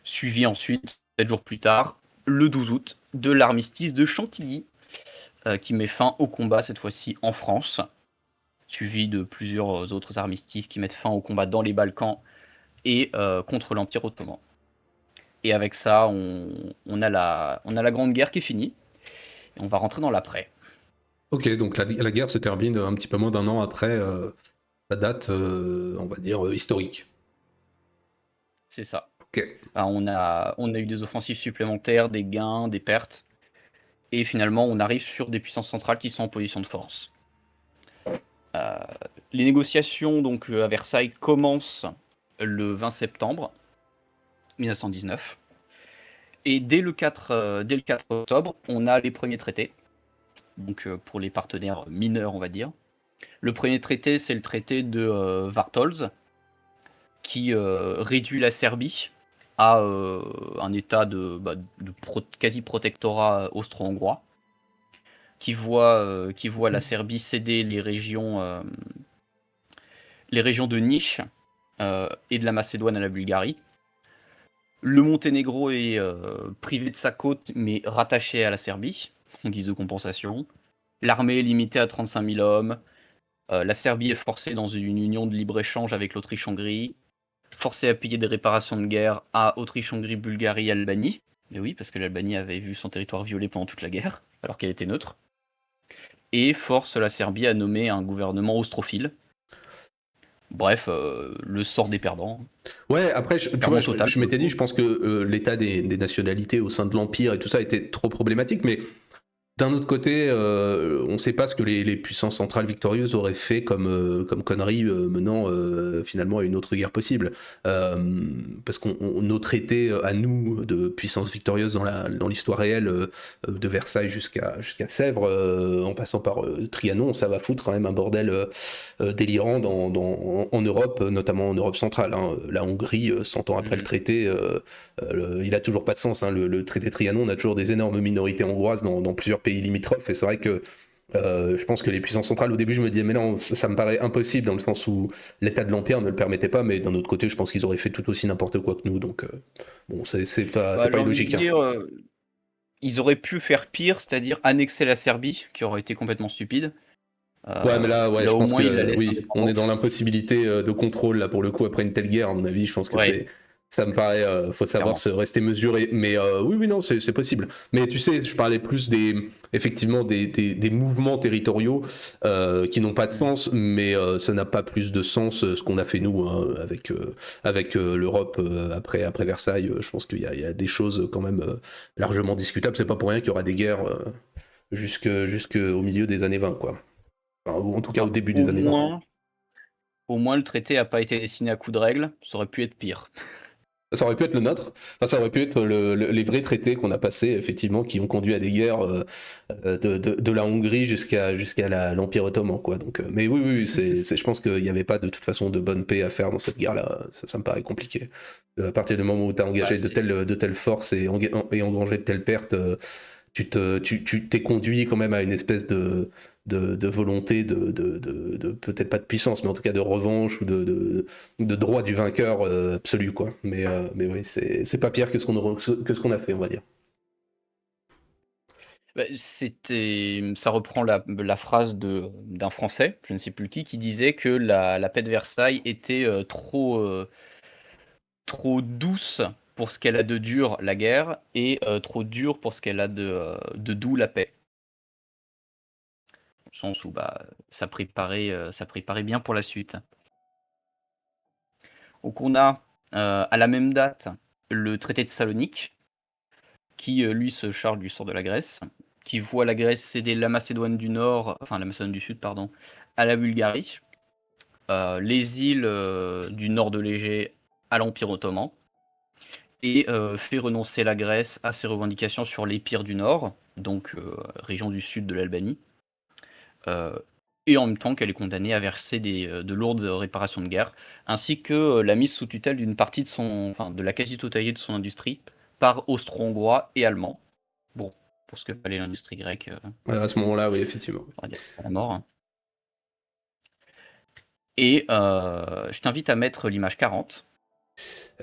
Speaker 2: Suivi ensuite, 7 jours plus tard, le 12 août, de l'armistice de Chantilly, qui met fin au combat cette fois-ci en France, suivi de plusieurs autres armistices qui mettent fin au combat dans les Balkans et contre l'Empire ottoman. Et avec ça, on a la Grande Guerre qui est finie, et on va rentrer dans l'après.
Speaker 1: Ok, donc la guerre se termine un petit peu moins d'un an après la date, on va dire, historique.
Speaker 2: C'est ça.
Speaker 1: Ok.
Speaker 2: Enfin, on a eu des offensives supplémentaires, des gains, des pertes, et finalement on arrive sur des puissances centrales qui sont en position de force. Les négociations donc à Versailles commencent le 20 septembre 1919. Et dès le 4 octobre, on a les premiers traités, donc pour les partenaires mineurs, on va dire. Le premier traité, c'est le traité de Vartolz, qui réduit la Serbie à un état de quasi-protectorat austro-hongrois, qui voit la Serbie céder les régions de Niche et de la Macédoine à la Bulgarie. Le Monténégro est privé de sa côte, mais rattaché à la Serbie, en guise de compensation. L'armée est limitée à 35 000 hommes. La Serbie est forcée dans une union de libre-échange avec l'Autriche-Hongrie, forcée à payer des réparations de guerre à Autriche-Hongrie, Bulgarie, Albanie. Mais oui, parce que l'Albanie avait vu son territoire violé pendant toute la guerre, alors qu'elle était neutre. Et force la Serbie à nommer un gouvernement austrophile. Bref, le sort des perdants.
Speaker 1: Ouais, après, tu vois,
Speaker 2: total,
Speaker 1: je m'étais dit, je pense que l'état des nationalités au sein de l'Empire et tout ça était trop problématique, mais d'un autre côté, on ne sait pas ce que les puissances centrales victorieuses auraient fait comme conneries menant finalement à une autre guerre possible. Parce qu'on nos traités à nous de puissances victorieuses dans l'histoire réelle, de Versailles jusqu'à Sèvres, en passant par Trianon, ça va foutre quand même un bordel délirant en Europe, notamment en Europe centrale. Hein. La Hongrie, 100 ans après le traité, il a toujours pas de sens. Hein. Le traité Trianon, on a toujours des énormes minorités hongroises dans plusieurs pays limitrophes, et c'est vrai que je pense que les puissances centrales, au début, je me disais, mais non, ça me paraît impossible dans le sens où l'état de l'Empire ne le permettait pas, mais d'un autre côté, je pense qu'ils auraient fait tout aussi n'importe quoi que nous, donc bon, c'est pas
Speaker 2: J'ai envie de
Speaker 1: illogique. Hein.
Speaker 2: dire, ils auraient pu faire pire, c'est-à-dire annexer la Serbie, qui aurait été complètement stupide.
Speaker 1: Ouais, mais là, ouais, je
Speaker 2: Au
Speaker 1: pense
Speaker 2: moins, ils la
Speaker 1: que
Speaker 2: laissent
Speaker 1: oui, on est
Speaker 2: indépendante.
Speaker 1: dans l'impossibilité de contrôle, là, pour le coup, après une telle guerre, à mon avis, je pense que
Speaker 2: Ouais,
Speaker 1: ça me paraît, faut savoir
Speaker 2: clairement.
Speaker 1: se rester mesuré, mais oui, non, c'est possible. Mais tu sais, je parlais plus effectivement, des mouvements territoriaux qui n'ont pas de sens, mais ça n'a pas plus de sens ce qu'on a fait nous, hein, avec l'Europe après Versailles. Je pense qu'il y a des choses quand même largement discutables. C'est pas pour rien qu'il y aura des guerres jusqu'au milieu des années 20, quoi. Enfin, ou en tout cas au
Speaker 2: Bah,
Speaker 1: début des années 20.
Speaker 2: au moins, le traité n'a pas été dessiné à coup de règle, ça aurait pu être pire.
Speaker 1: Ça aurait pu être le nôtre, enfin, ça aurait pu être les vrais traités qu'on a passés, effectivement, qui ont conduit à des guerres de la Hongrie jusqu'à l'Empire ottoman, quoi. Donc, mais oui, je pense qu'il n'y avait pas de toute façon de bonne paix à faire dans cette guerre-là, ça me paraît compliqué. À partir du moment où tu as
Speaker 2: Bah,
Speaker 1: engagé de telles forces et engrangé de telles pertes, tu t'es conduit quand même à une espèce de volonté peut-être pas de puissance, mais en tout cas de revanche ou de droit du vainqueur absolu, quoi. Mais oui, c'est pas pire que ce qu'on a fait, on va dire.
Speaker 2: Bah, ça reprend la phrase d'un Français, je ne sais plus qui disait que la paix de Versailles était trop douce pour ce qu'elle a de dur, la guerre, et trop dure pour ce qu'elle a de doux, la paix. Au sens où bah, ça préparait bien pour la suite. Donc on a à la même date le traité de Salonique, qui lui se charge du sort de la Grèce, qui voit la Grèce céder la Macédoine du Nord, enfin la Macédoine du Sud, pardon, à la Bulgarie, les îles du nord de l'Égée à l'Empire ottoman, et fait renoncer la Grèce à ses revendications sur l'Épire du Nord, donc région du sud de l'Albanie, et en même temps qu'elle est condamnée à verser de lourdes réparations de guerre, ainsi que la mise sous tutelle d'une partie de la quasi-totalité de son industrie par austro-hongrois et allemands. Bon, pour ce que valait l'industrie grecque,
Speaker 1: Ouais, à ce moment-là, oui, effectivement.
Speaker 2: on va dire c'est pas la mort. Et je t'invite à mettre l'image 40.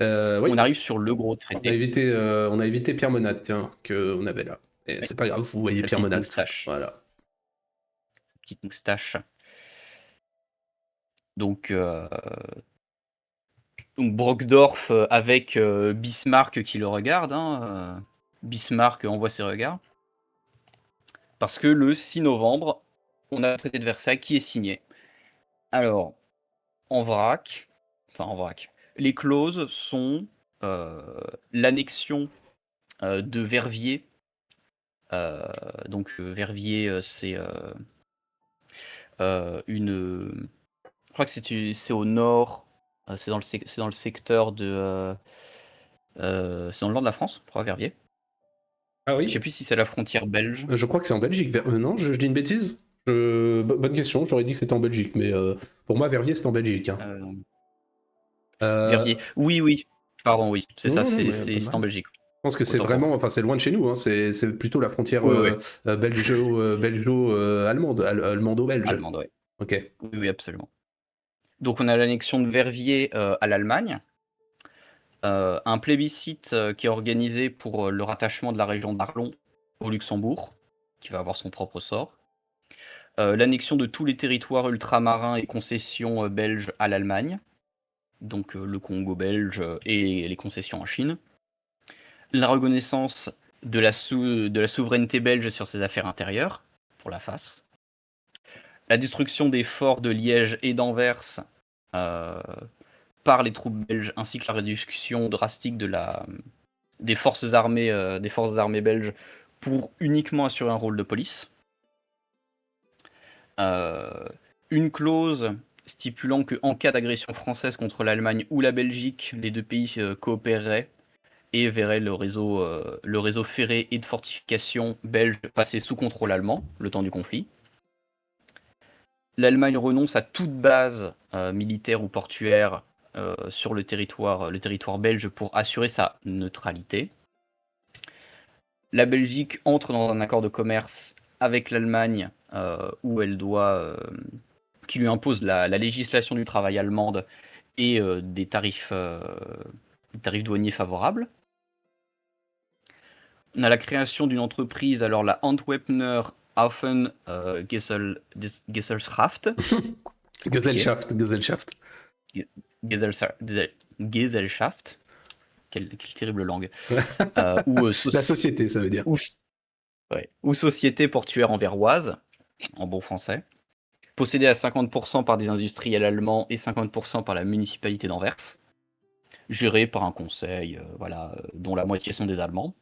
Speaker 1: Oui,
Speaker 2: On arrive sur le gros traité.
Speaker 1: on a évité Pierre Monat, tiens, qu'on avait là. Et
Speaker 2: Ouais,
Speaker 1: c'est pas grave, vous
Speaker 2: avec
Speaker 1: voyez
Speaker 2: sa
Speaker 1: Pierre
Speaker 2: petite
Speaker 1: Monat.
Speaker 2: moustache.
Speaker 1: Voilà.
Speaker 2: Petite moustache. Donc, Brockdorf avec Bismarck qui le regarde. Bismarck envoie ses regards. Parce que le 6 novembre, on a le traité de Versailles qui est signé. Alors, en vrac, les clauses sont l'annexion de Verviers. Donc, Verviers, c'est une. Je crois que c'est au nord. C'est dans le secteur de. C'est dans le nord de la France, je crois, Verviers.
Speaker 1: Ah
Speaker 2: Je sais
Speaker 1: oui,
Speaker 2: plus si c'est la frontière belge.
Speaker 1: je crois que c'est en Belgique. Non, je dis une bêtise. Bonne question, j'aurais dit que c'était en Belgique, mais pour moi, Verviers, c'est en Belgique, hein.
Speaker 2: Euh,
Speaker 1: Euh,
Speaker 2: Verviers. Oui, oui. Pardon, oui. C'est
Speaker 1: non,
Speaker 2: ça,
Speaker 1: non, non, mais pas de
Speaker 2: c'est
Speaker 1: mal.
Speaker 2: en
Speaker 1: Je
Speaker 2: Belgique.
Speaker 1: pense que c'est
Speaker 2: Autant pour moi.
Speaker 1: vraiment, enfin, c'est loin de chez nous, hein. C'est plutôt la frontière
Speaker 2: Oui, oui.
Speaker 1: belgeo-allemande, allemando-belge.
Speaker 2: Allemande, oui.
Speaker 1: Ok.
Speaker 2: Oui, oui, absolument. Donc on a l'annexion de Verviers à l'Allemagne. Un plébiscite qui est organisé pour le rattachement de la région d'Arlon au Luxembourg, qui va avoir son propre sort. L'annexion de tous les territoires ultramarins et concessions belges à l'Allemagne, donc le Congo belge et les concessions en Chine. La reconnaissance de la souveraineté belge sur ses affaires intérieures, pour la face. La destruction des forts de Liège et d'Anvers euh, par les troupes belges, ainsi que la réduction drastique des forces armées belges pour uniquement assurer un rôle de police. Euh, une clause stipulant qu'en cas d'agression française contre l'Allemagne ou la Belgique, les deux pays coopéreraient et verraient le réseau ferré et de fortification belge passer sous contrôle allemand le temps du conflit. L'Allemagne renonce à toute base militaire ou portuaire sur le territoire belge pour assurer sa neutralité. La Belgique entre dans un accord de commerce avec l'Allemagne où elle doit, qui lui impose la législation du travail allemande et des tarifs douaniers favorables. On a la création d'une entreprise, alors la Antwerpener Hafen Gesellschaft, compliqué,
Speaker 1: Gesellschaft.
Speaker 2: Gesellschaft, quelle terrible langue, ou,
Speaker 1: La société, ça veut dire.
Speaker 2: ou société portuaire anversoise, en bon français, possédée à 50% par des industriels allemands et 50% par la municipalité d'Anvers, gérée par un conseil dont la moitié sont des Allemands.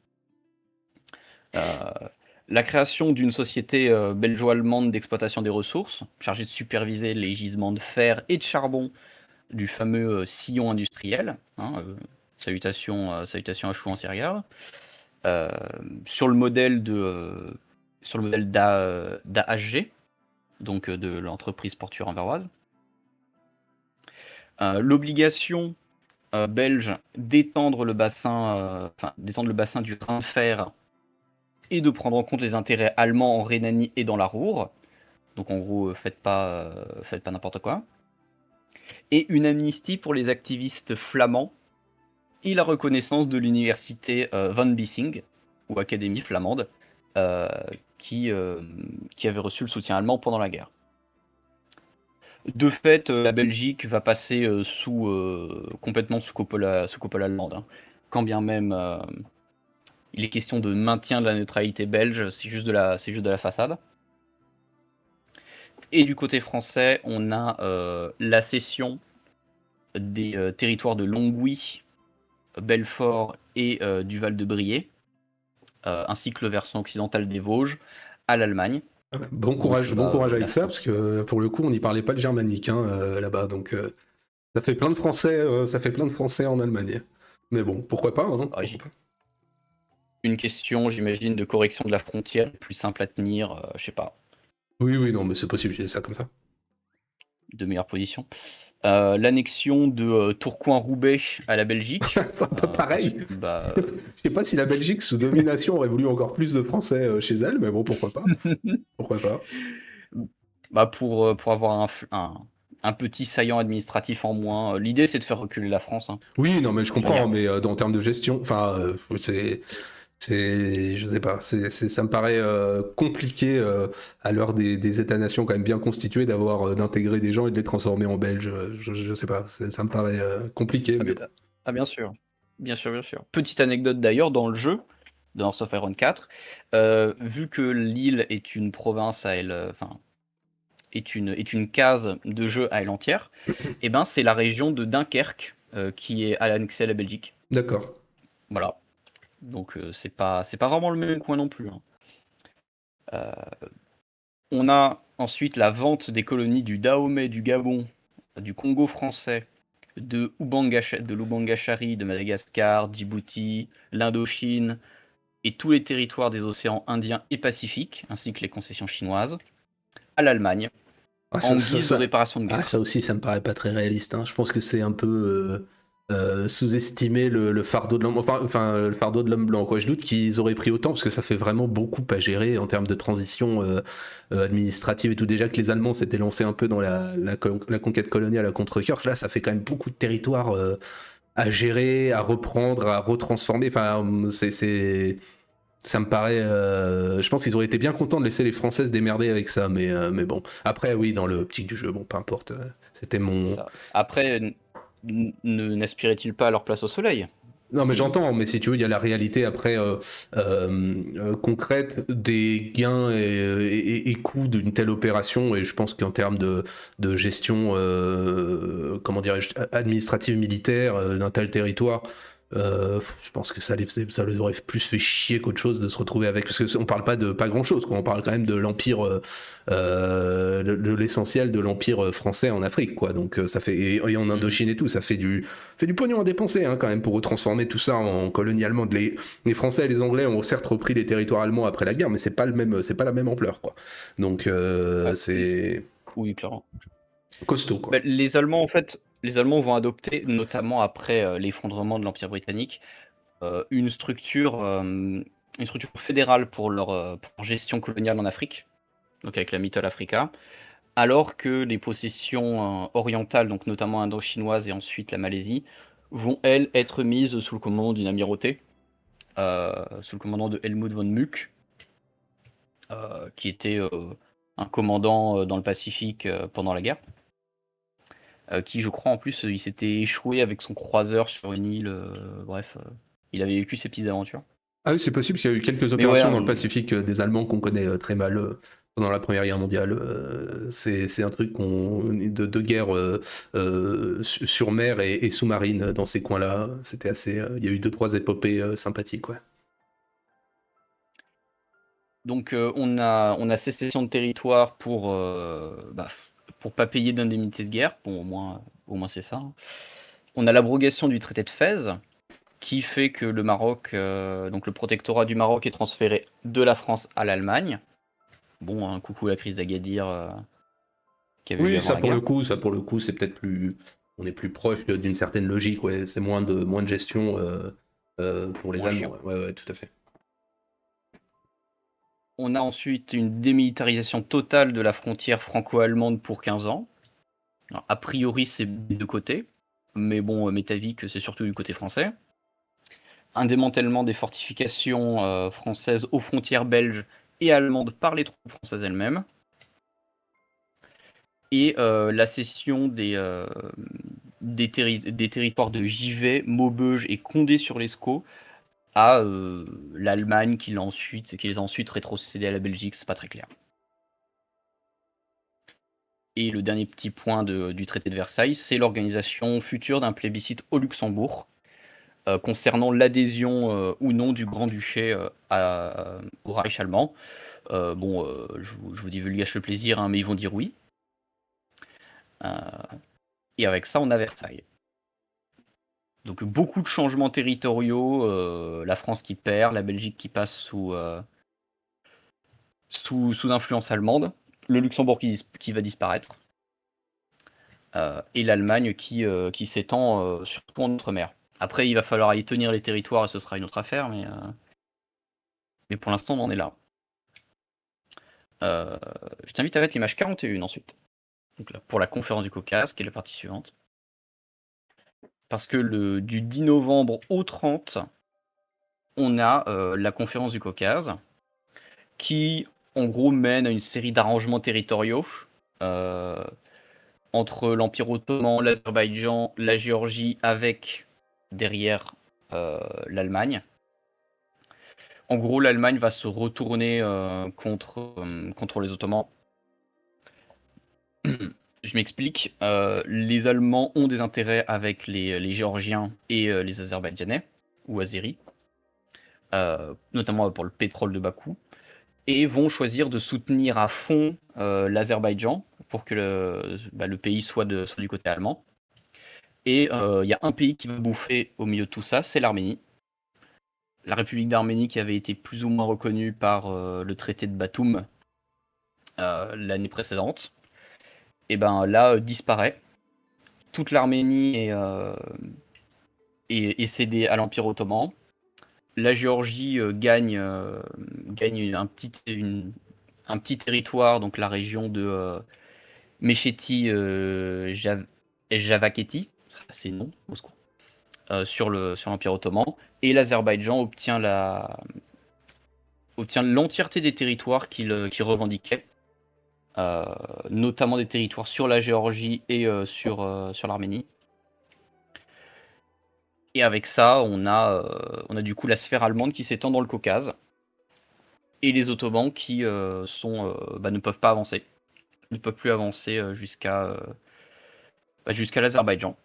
Speaker 2: La création d'une société belgeo-allemande d'exploitation des ressources, chargée de superviser les gisements de fer et de charbon du fameux sillon industriel, salutations à Chouan-Sérial, sur le modèle d'AHG, donc de l'entreprise portuaire anversoise. L'obligation belge d'étendre le bassin du Rhin de fer et de prendre en compte les intérêts allemands en Rhénanie et dans la Ruhr, Donc en gros, faites pas n'importe quoi. Et une amnistie pour les activistes flamands et la reconnaissance de l'université Van Bissing, ou Académie flamande, euh, qui, euh, qui avait reçu le soutien allemand pendant la guerre. De fait, la Belgique va passer complètement sous coupole allemande, hein. Quand bien même il est question de maintien de la neutralité belge, c'est juste de la façade. Et du côté français, on a la cession des territoires de Longwy, Belfort et du Val-de-Briey, ainsi que le versant occidental des Vosges, à l'Allemagne.
Speaker 1: Bon
Speaker 2: Donc
Speaker 1: courage
Speaker 2: la
Speaker 1: avec ça, parce
Speaker 2: France.
Speaker 1: que pour le coup, on n'y parlait pas le germanique hein, là-bas, donc ça fait plein de Français en Allemagne. Mais bon, pourquoi pas, hein,
Speaker 2: Ah,
Speaker 1: pourquoi pas.
Speaker 2: une question, j'imagine, de correction de la frontière, plus simple à tenir, je sais pas,
Speaker 1: Oui, oui, non, mais c'est possible, j'ai ça comme ça.
Speaker 2: de meilleure position. L'annexion de Tourcoing-Roubaix à la Belgique,
Speaker 1: Un peu
Speaker 2: parce
Speaker 1: pareil.
Speaker 2: que bah,
Speaker 1: Je sais pas si la Belgique sous domination aurait voulu encore plus de Français chez elle, mais bon, pourquoi pas. Pourquoi pas.
Speaker 2: bah pour avoir un petit saillant administratif en moins. L'idée, c'est de faire reculer la France, hein,
Speaker 1: Oui, non, mais je
Speaker 2: de manière.
Speaker 1: comprends, mais en termes de gestion, enfin, je sais pas, ça me paraît compliqué à l'heure des États-nations quand même bien constitués d'intégrer des gens et de les transformer en Belges. Je sais pas, ça me paraît compliqué,
Speaker 2: Ah,
Speaker 1: mais bon.
Speaker 2: ah, bien sûr. Bien sûr, bien sûr. Petite anecdote d'ailleurs, dans le jeu, dans Hearts of Iron 4, vu que l'île est une province à elle, enfin, est une case de jeu à elle entière, et ben c'est la région de Dunkerque qui est annexée à la Belgique.
Speaker 1: D'accord.
Speaker 2: Voilà. Donc c'est pas vraiment le même coin non plus, hein. On a ensuite la vente des colonies du Dahomey, du Gabon, du Congo français, de l'Oubangachari, de Madagascar, Djibouti, l'Indochine et tous les territoires des océans Indien et Pacifique, ainsi que les concessions chinoises, à l'Allemagne,
Speaker 1: Ah,
Speaker 2: en guise de réparation de guerre.
Speaker 1: ça aussi, ça me paraît pas très réaliste, hein. Je pense que c'est un peu sous-estimer le fardeau de l'homme, enfin, le fardeau de l'homme blanc, quoi. Je doute qu'ils auraient pris autant parce que ça fait vraiment beaucoup à gérer en termes de transition administrative et tout. Déjà que les Allemands s'étaient lancés un peu dans la conquête coloniale à contre-cœur, là, ça fait quand même beaucoup de territoire à gérer, à reprendre, à retransformer. Enfin, ça me paraît. Je pense qu'ils auraient été bien contents de laisser les Français se démerder avec ça, mais bon. Après, oui, dans l'optique du jeu, bon, peu importe. C'était mon.
Speaker 2: Ça. Après, n'aspiraient-ils pas à leur place au soleil?
Speaker 1: Non, mais
Speaker 2: Si.
Speaker 1: j'entends, mais si tu veux, il y a la réalité après concrète des gains et coûts d'une telle opération, et je pense qu'en termes de gestion, comment dirais-je, administrative militaire d'un tel territoire, je pense que ça les aurait plus fait chier qu'autre chose de se retrouver avec, parce qu'on parle pas de pas grand-chose, quoi. On parle quand même de l'empire, de l'essentiel de l'empire français en Afrique, quoi. Donc ça fait et en Indochine et tout, ça fait du pognon à dépenser hein, quand même pour retransformer tout ça en colonie allemande. Les Français et les Anglais ont certes repris les territoires allemands après la guerre, mais c'est pas la même ampleur quoi. Donc
Speaker 2: Ah,
Speaker 1: c'est
Speaker 2: oui, clairement.
Speaker 1: costaud quoi.
Speaker 2: Bah, les Allemands, en fait, les Allemands vont adopter, notamment après l'effondrement de l'Empire britannique, une structure fédérale pour leur gestion coloniale en Afrique, donc avec la Mittel Africa, alors que les possessions orientales, donc notamment indo-chinoises et ensuite la Malaisie, vont, elles, être mises sous le commandement d'une amirauté, sous le commandement de Helmut von Muck, qui était un commandant dans le Pacifique pendant la guerre. Qui, je crois, en plus, il s'était échoué avec son croiseur sur une île. Bref, il avait vécu ses petites aventures.
Speaker 1: Ah oui, c'est possible qu'il y a eu quelques
Speaker 2: Mais ouais,
Speaker 1: opérations dans le Pacifique des Allemands qu'on connaît très mal pendant la Première Guerre mondiale. C'est un truc de guerre sur mer et sous-marine dans ces coins-là. C'était assez. Il y a eu 2-3 épopées sympathiques, ouais.
Speaker 2: donc on a sécession de territoire pour pas payer d'indemnité de guerre. Bon, au moins c'est ça, hein. On a l'abrogation du traité de Fès, qui fait que le Maroc, donc le protectorat du Maroc est transféré de la France à l'Allemagne. Bon, hein, coucou la crise d'Agadir qu'il y avait eu
Speaker 1: Oui,
Speaker 2: avant la guerre.
Speaker 1: ça pour le coup, c'est peut-être plus. On est plus proche d'une certaine logique, ouais. C'est moins de gestion pour les
Speaker 2: Moins
Speaker 1: Allemands,
Speaker 2: chiant.
Speaker 1: ouais, ouais, ouais, tout à fait.
Speaker 2: On a ensuite une démilitarisation totale de la frontière franco-allemande pour 15 ans. Alors, a priori, c'est des deux côtés, mais bon, m'est avis que c'est surtout du côté français. Un démantèlement des fortifications françaises aux frontières belges et allemandes par les troupes françaises elles-mêmes. Et la cession des territoires de Givet, Maubeuge et Condé-sur-l'Escaut à l'Allemagne qui les a ensuite rétrocédés à la Belgique, c'est pas très clair. Et le dernier petit point du traité de Versailles, c'est l'organisation future d'un plébiscite au Luxembourg concernant l'adhésion ou non du Grand-Duché au Reich allemand. Je vous divulgage le plaisir, hein, mais ils vont dire oui. Et avec ça, on a Versailles. Donc beaucoup de changements territoriaux, la France qui perd, la Belgique qui passe sous influence allemande, le Luxembourg qui va disparaître, et l'Allemagne qui s'étend surtout en outre-mer. Après, il va falloir y tenir les territoires et ce sera une autre affaire, mais pour l'instant, on en est là. Je t'invite à mettre l'image 41 ensuite. Donc là, pour la conférence du Caucase, qui est la partie suivante. Parce que du 10 novembre au 30, on a la conférence du Caucase, qui en gros mène à une série d'arrangements territoriaux entre l'Empire ottoman, l'Azerbaïdjan, la Géorgie, avec derrière l'Allemagne. En gros, l'Allemagne va se retourner contre les Ottomans. Je m'explique. Les Allemands ont des intérêts avec les Géorgiens et les Azerbaïdjanais, ou Azéris, notamment pour le pétrole de Bakou, et vont choisir de soutenir à fond l'Azerbaïdjan pour que le pays soit du côté allemand. Et il y a un pays qui va bouffer au milieu de tout ça, c'est l'Arménie. La République d'Arménie qui avait été plus ou moins reconnue par le traité de Batum l'année précédente, et ben là disparaît. Toute l'Arménie est cédée à l'Empire ottoman. La Géorgie gagne un petit territoire, donc la région de Mesheti Javaketi, c'est non, Moscou, sur l'Empire ottoman, et l'Azerbaïdjan obtient l'entièreté des territoires qu'il revendiquait, notamment des territoires sur la Géorgie et sur l'Arménie. Et avec ça, on a du coup la sphère allemande qui s'étend dans le Caucase, et les Ottomans qui ne peuvent pas avancer, ne peuvent plus avancer jusqu'à l'Azerbaïdjan.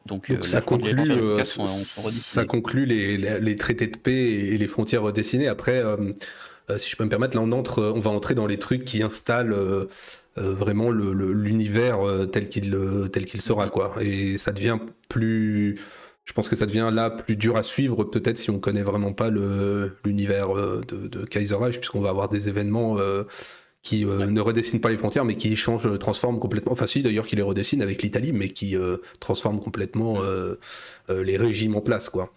Speaker 2: Donc
Speaker 1: ça conclut, ça conclut les traités de paix et les frontières dessinées. Après, si je peux me permettre, là on va entrer dans les trucs qui installent vraiment l'univers tel qu'il sera, quoi. Et ça devient plus... Je pense que ça devient là plus dur à suivre, peut-être si on connaît vraiment pas l'univers de Kaiserreich, puisqu'on va avoir des événements qui ne redessinent pas les frontières, mais qui transforment complètement... Enfin si, d'ailleurs, qui les redessinent avec l'Italie, mais qui transforment complètement les régimes en place, quoi.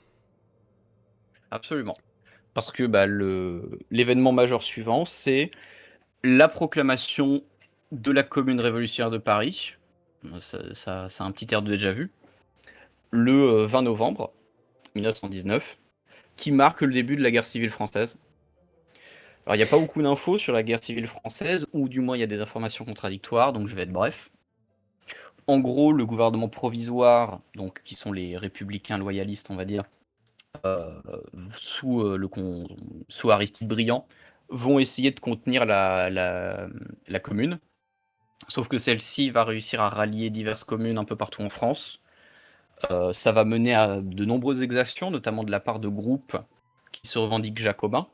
Speaker 2: Absolument. Parce que l'événement majeur suivant, c'est la proclamation de la Commune révolutionnaire de Paris. Ça a un petit air de déjà vu. Le 20 novembre 1919, qui marque le début de la guerre civile française. Alors, il n'y a pas beaucoup d'infos sur la guerre civile française, ou du moins il y a des informations contradictoires, donc je vais être bref. En gros, le gouvernement provisoire, donc qui sont les républicains loyalistes, on va dire, sous Aristide Briand, vont essayer de contenir la commune. Sauf que celle-ci va réussir à rallier diverses communes un peu partout en France. Ça va mener à de nombreuses exactions, notamment de la part de groupes qui se revendiquent jacobins.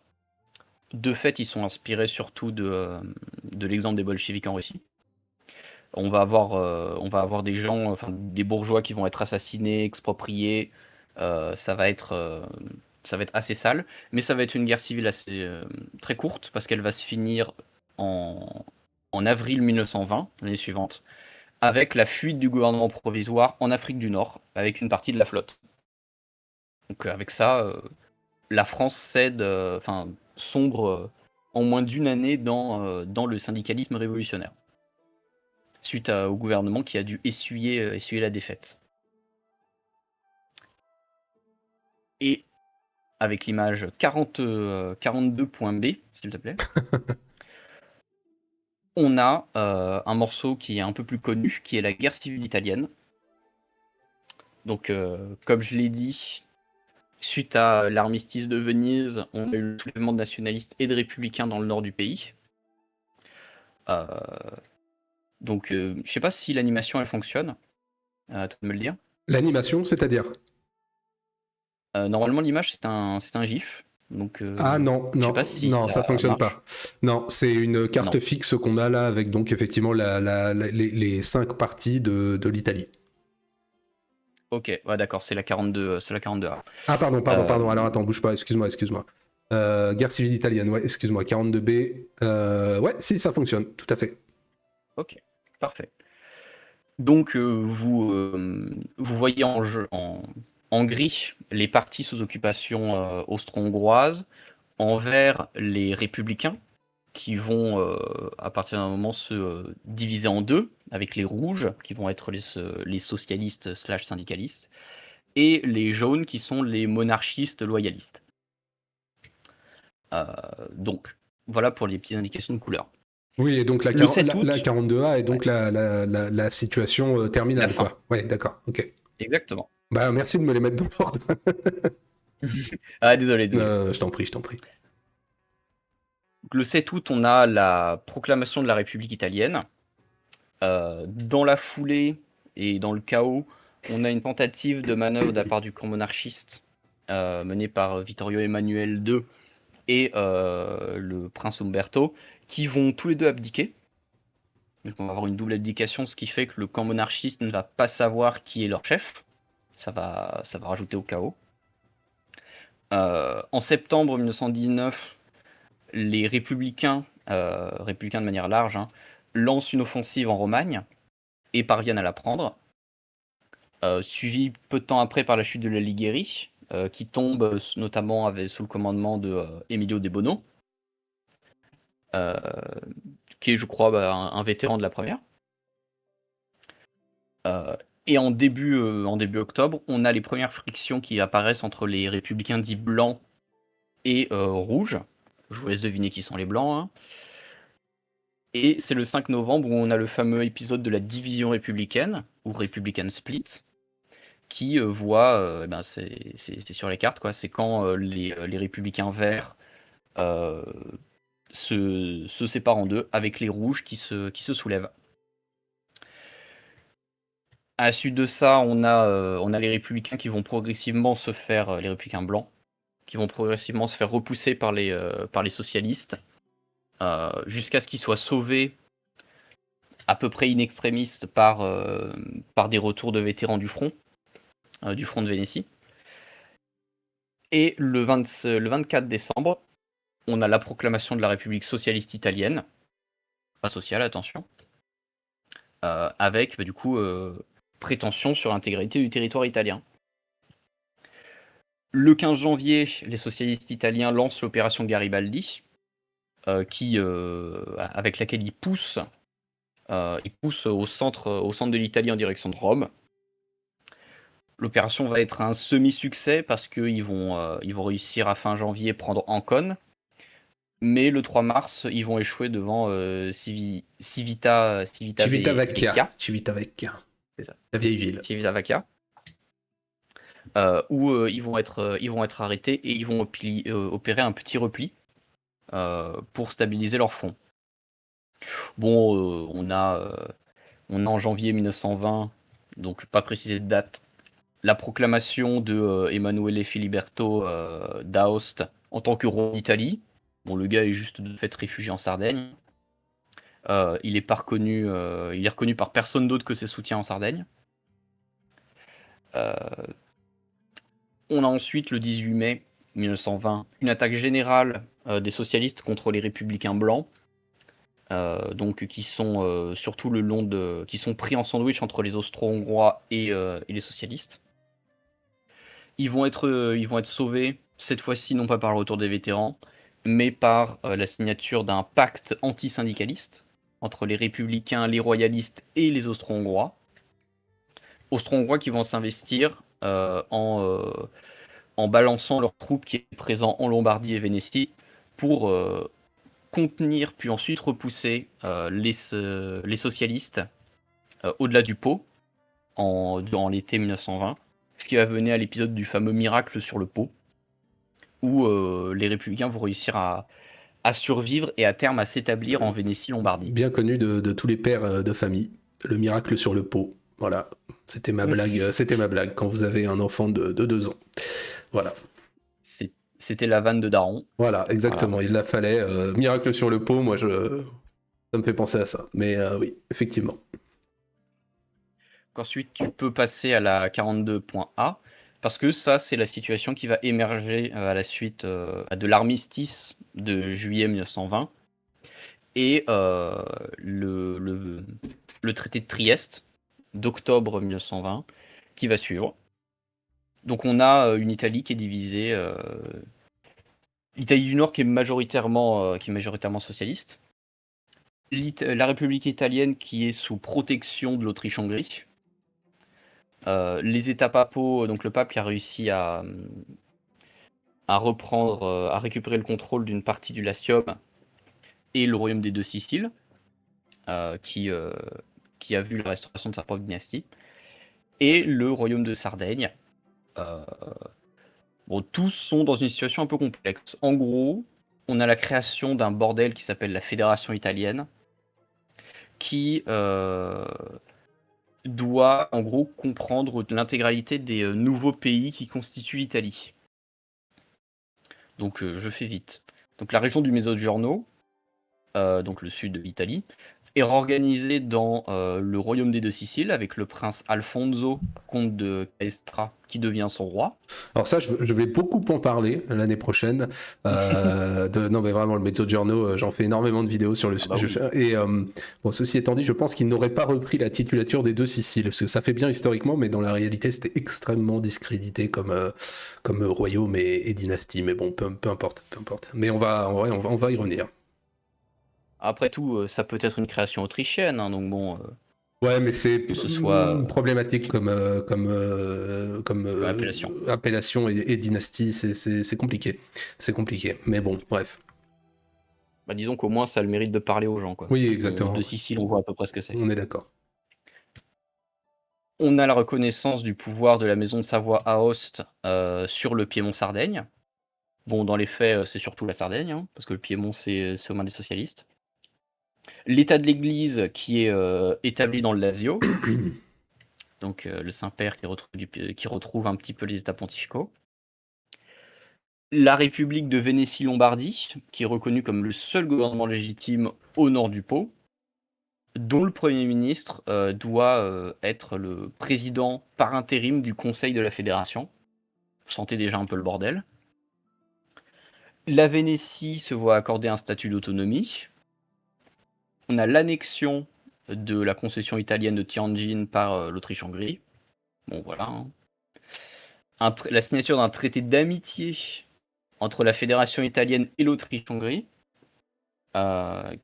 Speaker 2: De fait, ils sont inspirés surtout de l'exemple des bolcheviks en Russie. On va avoir des gens, enfin des bourgeois qui vont être assassinés, expropriés. Ça va être assez sale, mais ça va être une guerre civile assez très courte parce qu'elle va se finir en avril 1920, l'année suivante, avec la fuite du gouvernement provisoire en Afrique du Nord, avec une partie de la flotte. Donc avec ça, la France cède, sombre en moins d'une année dans le syndicalisme révolutionnaire, suite au gouvernement qui a dû essuyer la défaite. Et avec l'image 42.b, s'il te plaît, on a un morceau qui est un peu plus connu, qui est la guerre civile italienne. Donc, comme je l'ai dit, suite à l'armistice de Venise, on a eu le soulèvement de nationalistes et de républicains dans le nord du pays. Donc, je sais pas si l'animation elle fonctionne. À toi de me le dire.
Speaker 1: L'animation, c'est-à-dire?
Speaker 2: Normalement, l'image c'est un GIF. Donc,
Speaker 1: Ah non,
Speaker 2: je sais
Speaker 1: non,
Speaker 2: pas si
Speaker 1: non, ça
Speaker 2: ça
Speaker 1: fonctionne
Speaker 2: marche.
Speaker 1: pas. Non, c'est une carte
Speaker 2: Non.
Speaker 1: fixe qu'on a là avec donc effectivement les 5 parties de l'Italie.
Speaker 2: Ok, ouais, d'accord, c'est la 42A.
Speaker 1: Ah pardon,
Speaker 2: Euh,
Speaker 1: alors attends, bouge pas, excuse-moi. Guerre civile italienne, ouais, excuse-moi, 42B. Ouais, si, ça fonctionne, tout à fait.
Speaker 2: ok, parfait. Donc, vous voyez en gris les partis sous occupation austro-hongroise, en vert les républicains, qui vont à partir d'un moment se diviser en deux, avec les rouges, qui vont être les socialistes / syndicalistes, et les jaunes, qui sont les monarchistes loyalistes. Donc, voilà pour les petites indications de couleur.
Speaker 1: Oui, et donc
Speaker 2: Le 7
Speaker 1: la
Speaker 2: août,
Speaker 1: 42A est
Speaker 2: ouais,
Speaker 1: donc la situation
Speaker 2: la
Speaker 1: terminale,
Speaker 2: fin,
Speaker 1: quoi. Ouais, d'accord, ok.
Speaker 2: exactement.
Speaker 1: Bah, merci de me les mettre dans l'ordre.
Speaker 2: Ah, désolé.
Speaker 1: Je t'en prie, je t'en prie.
Speaker 2: Le 7 août, on a la proclamation de la République italienne. Dans la foulée et dans le chaos, on a une tentative de manœuvre de la part du camp monarchiste menée par Vittorio Emanuele II et le prince Umberto, qui vont tous les deux abdiquer. Donc on va avoir une double abdication, ce qui fait que le camp monarchiste ne va pas savoir qui est leur chef. Ça va rajouter au chaos. En septembre 1919, les républicains de manière large, hein, lancent une offensive en Romagne et parviennent à la prendre. Suivi peu de temps après par la chute de la Ligurie, qui tombe notamment sous le commandement de Emilio De Bono, qui est, je crois, un vétéran de la première. Et en début octobre, on a les premières frictions qui apparaissent entre les républicains dits blancs et rouges. Je vous laisse deviner qui sont les blancs. Hein. Et c'est le 5 novembre où on a le fameux épisode de la division républicaine, ou Republican Split, qui voit, c'est sur les cartes, quoi, c'est quand les républicains verts se séparent en deux, avec les rouges qui se soulèvent. À la suite de ça, on a les républicains qui vont progressivement se faire, les républicains blancs, qui vont progressivement se faire repousser par les socialistes, jusqu'à ce qu'ils soient sauvés à peu près in extremis par des retours de vétérans du front de Vénétie. Et le 24 décembre, on a la proclamation de la République socialiste italienne, pas sociale, attention, avec du coup prétention sur l'intégrité du territoire italien. Le 15 janvier, les socialistes italiens lancent l'opération Garibaldi, avec laquelle ils poussent au centre de l'Italie en direction de Rome. L'opération va être un semi-succès parce qu'ils vont réussir à fin janvier prendre Ancône, mais le 3 mars, ils vont échouer devant Civita Vecchia.
Speaker 1: Civitavecchia.
Speaker 2: C'est ça,
Speaker 1: La vieille ville.
Speaker 2: Civitavecchia, où ils vont être arrêtés et ils vont opérer un petit repli pour stabiliser leur front. Bon, on a en janvier 1920, donc pas précisé de date, la proclamation de Emanuele Filiberto d'Aoste en tant que roi d'Italie. Bon, le gars est juste de fait réfugié en Sardaigne. Il est reconnu par personne d'autre que ses soutiens en Sardaigne. On a ensuite, le 18 mai 1920, une attaque générale des socialistes contre les républicains blancs, donc qui sont surtout qui sont pris en sandwich entre les Austro-Hongrois et les socialistes. Ils vont être sauvés, cette fois-ci non pas par le retour des vétérans, mais par la signature d'un pacte antisyndicaliste entre les républicains, les royalistes et les Austro-Hongrois. Austro-Hongrois qui vont s'investir en balançant leurs troupes qui étaient présentes en Lombardie et Vénétie pour contenir puis ensuite repousser les socialistes au-delà du Pô durant l'été 1920, ce qui va mener à l'épisode du fameux miracle sur le Pô, où les républicains vont réussir à survivre et à terme à s'établir en Vénétie-Lombardie.
Speaker 1: Bien connu de tous les pères de famille, le miracle sur le pot. Voilà, c'était ma blague quand vous avez un enfant de 2 ans. Voilà.
Speaker 2: C'était la vanne de Daron.
Speaker 1: Voilà, exactement, voilà. Il la fallait. Miracle sur le pot, moi, ça me fait penser à ça. Mais oui, effectivement.
Speaker 2: Ensuite, tu peux passer à la 42.A, parce que ça, c'est la situation qui va émerger à la suite de l'armistice de juillet 1920 et le traité de Trieste d'octobre 1920 qui va suivre. Donc on a une Italie qui est divisée, l'Italie du Nord qui est majoritairement socialiste, la République italienne qui est sous protection de l'Autriche-Hongrie, les États papaux, donc le pape qui a réussi à récupérer le contrôle d'une partie du Latium, et le royaume des Deux Siciles, qui a vu la restauration de sa propre dynastie, et le royaume de Sardaigne. Bon, tous sont dans une situation un peu complexe. En gros, on a la création d'un bordel qui s'appelle la Fédération italienne, qui doit en gros comprendre l'intégralité des nouveaux pays qui constituent l'Italie. Donc je fais vite. Donc la région du Mezzogiorno, donc le sud de l'Italie, est organisée dans le royaume des Deux Siciles avec le prince Alfonso, comte de Caestra, qui devient son roi.
Speaker 1: Alors ça, je vais beaucoup en parler l'année prochaine. Non mais vraiment, le Mezzogiorno, j'en fais énormément de vidéos sur le sujet.
Speaker 2: Oui.
Speaker 1: Et bon, ceci étant dit, je pense qu'il n'aurait pas repris la titulature des Deux Siciles, parce que ça fait bien historiquement, mais dans la réalité, c'était extrêmement discrédité comme royaume et dynastie. Mais bon, peu importe. Mais on va y revenir.
Speaker 2: Après tout, ça peut être une création autrichienne, hein, donc bon.
Speaker 1: Ouais, mais c'est problématique comme appellation et dynastie, c'est compliqué. C'est compliqué, mais bon, bref.
Speaker 2: Bah, disons qu'au moins ça a le mérite de parler aux gens, quoi.
Speaker 1: Oui, exactement.
Speaker 2: De Sicile, on voit à peu près ce que c'est.
Speaker 1: On est d'accord.
Speaker 2: On a la reconnaissance du pouvoir de la maison de Savoie-Aoste sur le Piémont-Sardaigne. Bon, dans les faits, c'est surtout la Sardaigne, hein, parce que le Piémont, c'est aux mains des socialistes. L'état de l'Église qui est établi dans le Lazio, donc le Saint-Père qui retrouve un petit peu les états pontificaux. La République de Vénétie-Lombardie, qui est reconnue comme le seul gouvernement légitime au nord du Pô, dont le Premier ministre doit être le président par intérim du Conseil de la Fédération. Vous sentez déjà un peu le bordel. La Vénétie se voit accorder un statut d'autonomie. On a l'annexion de la concession italienne de Tianjin par l'Autriche-Hongrie. Bon, voilà. Hein. La signature d'un traité d'amitié entre la Fédération italienne et l'Autriche-Hongrie,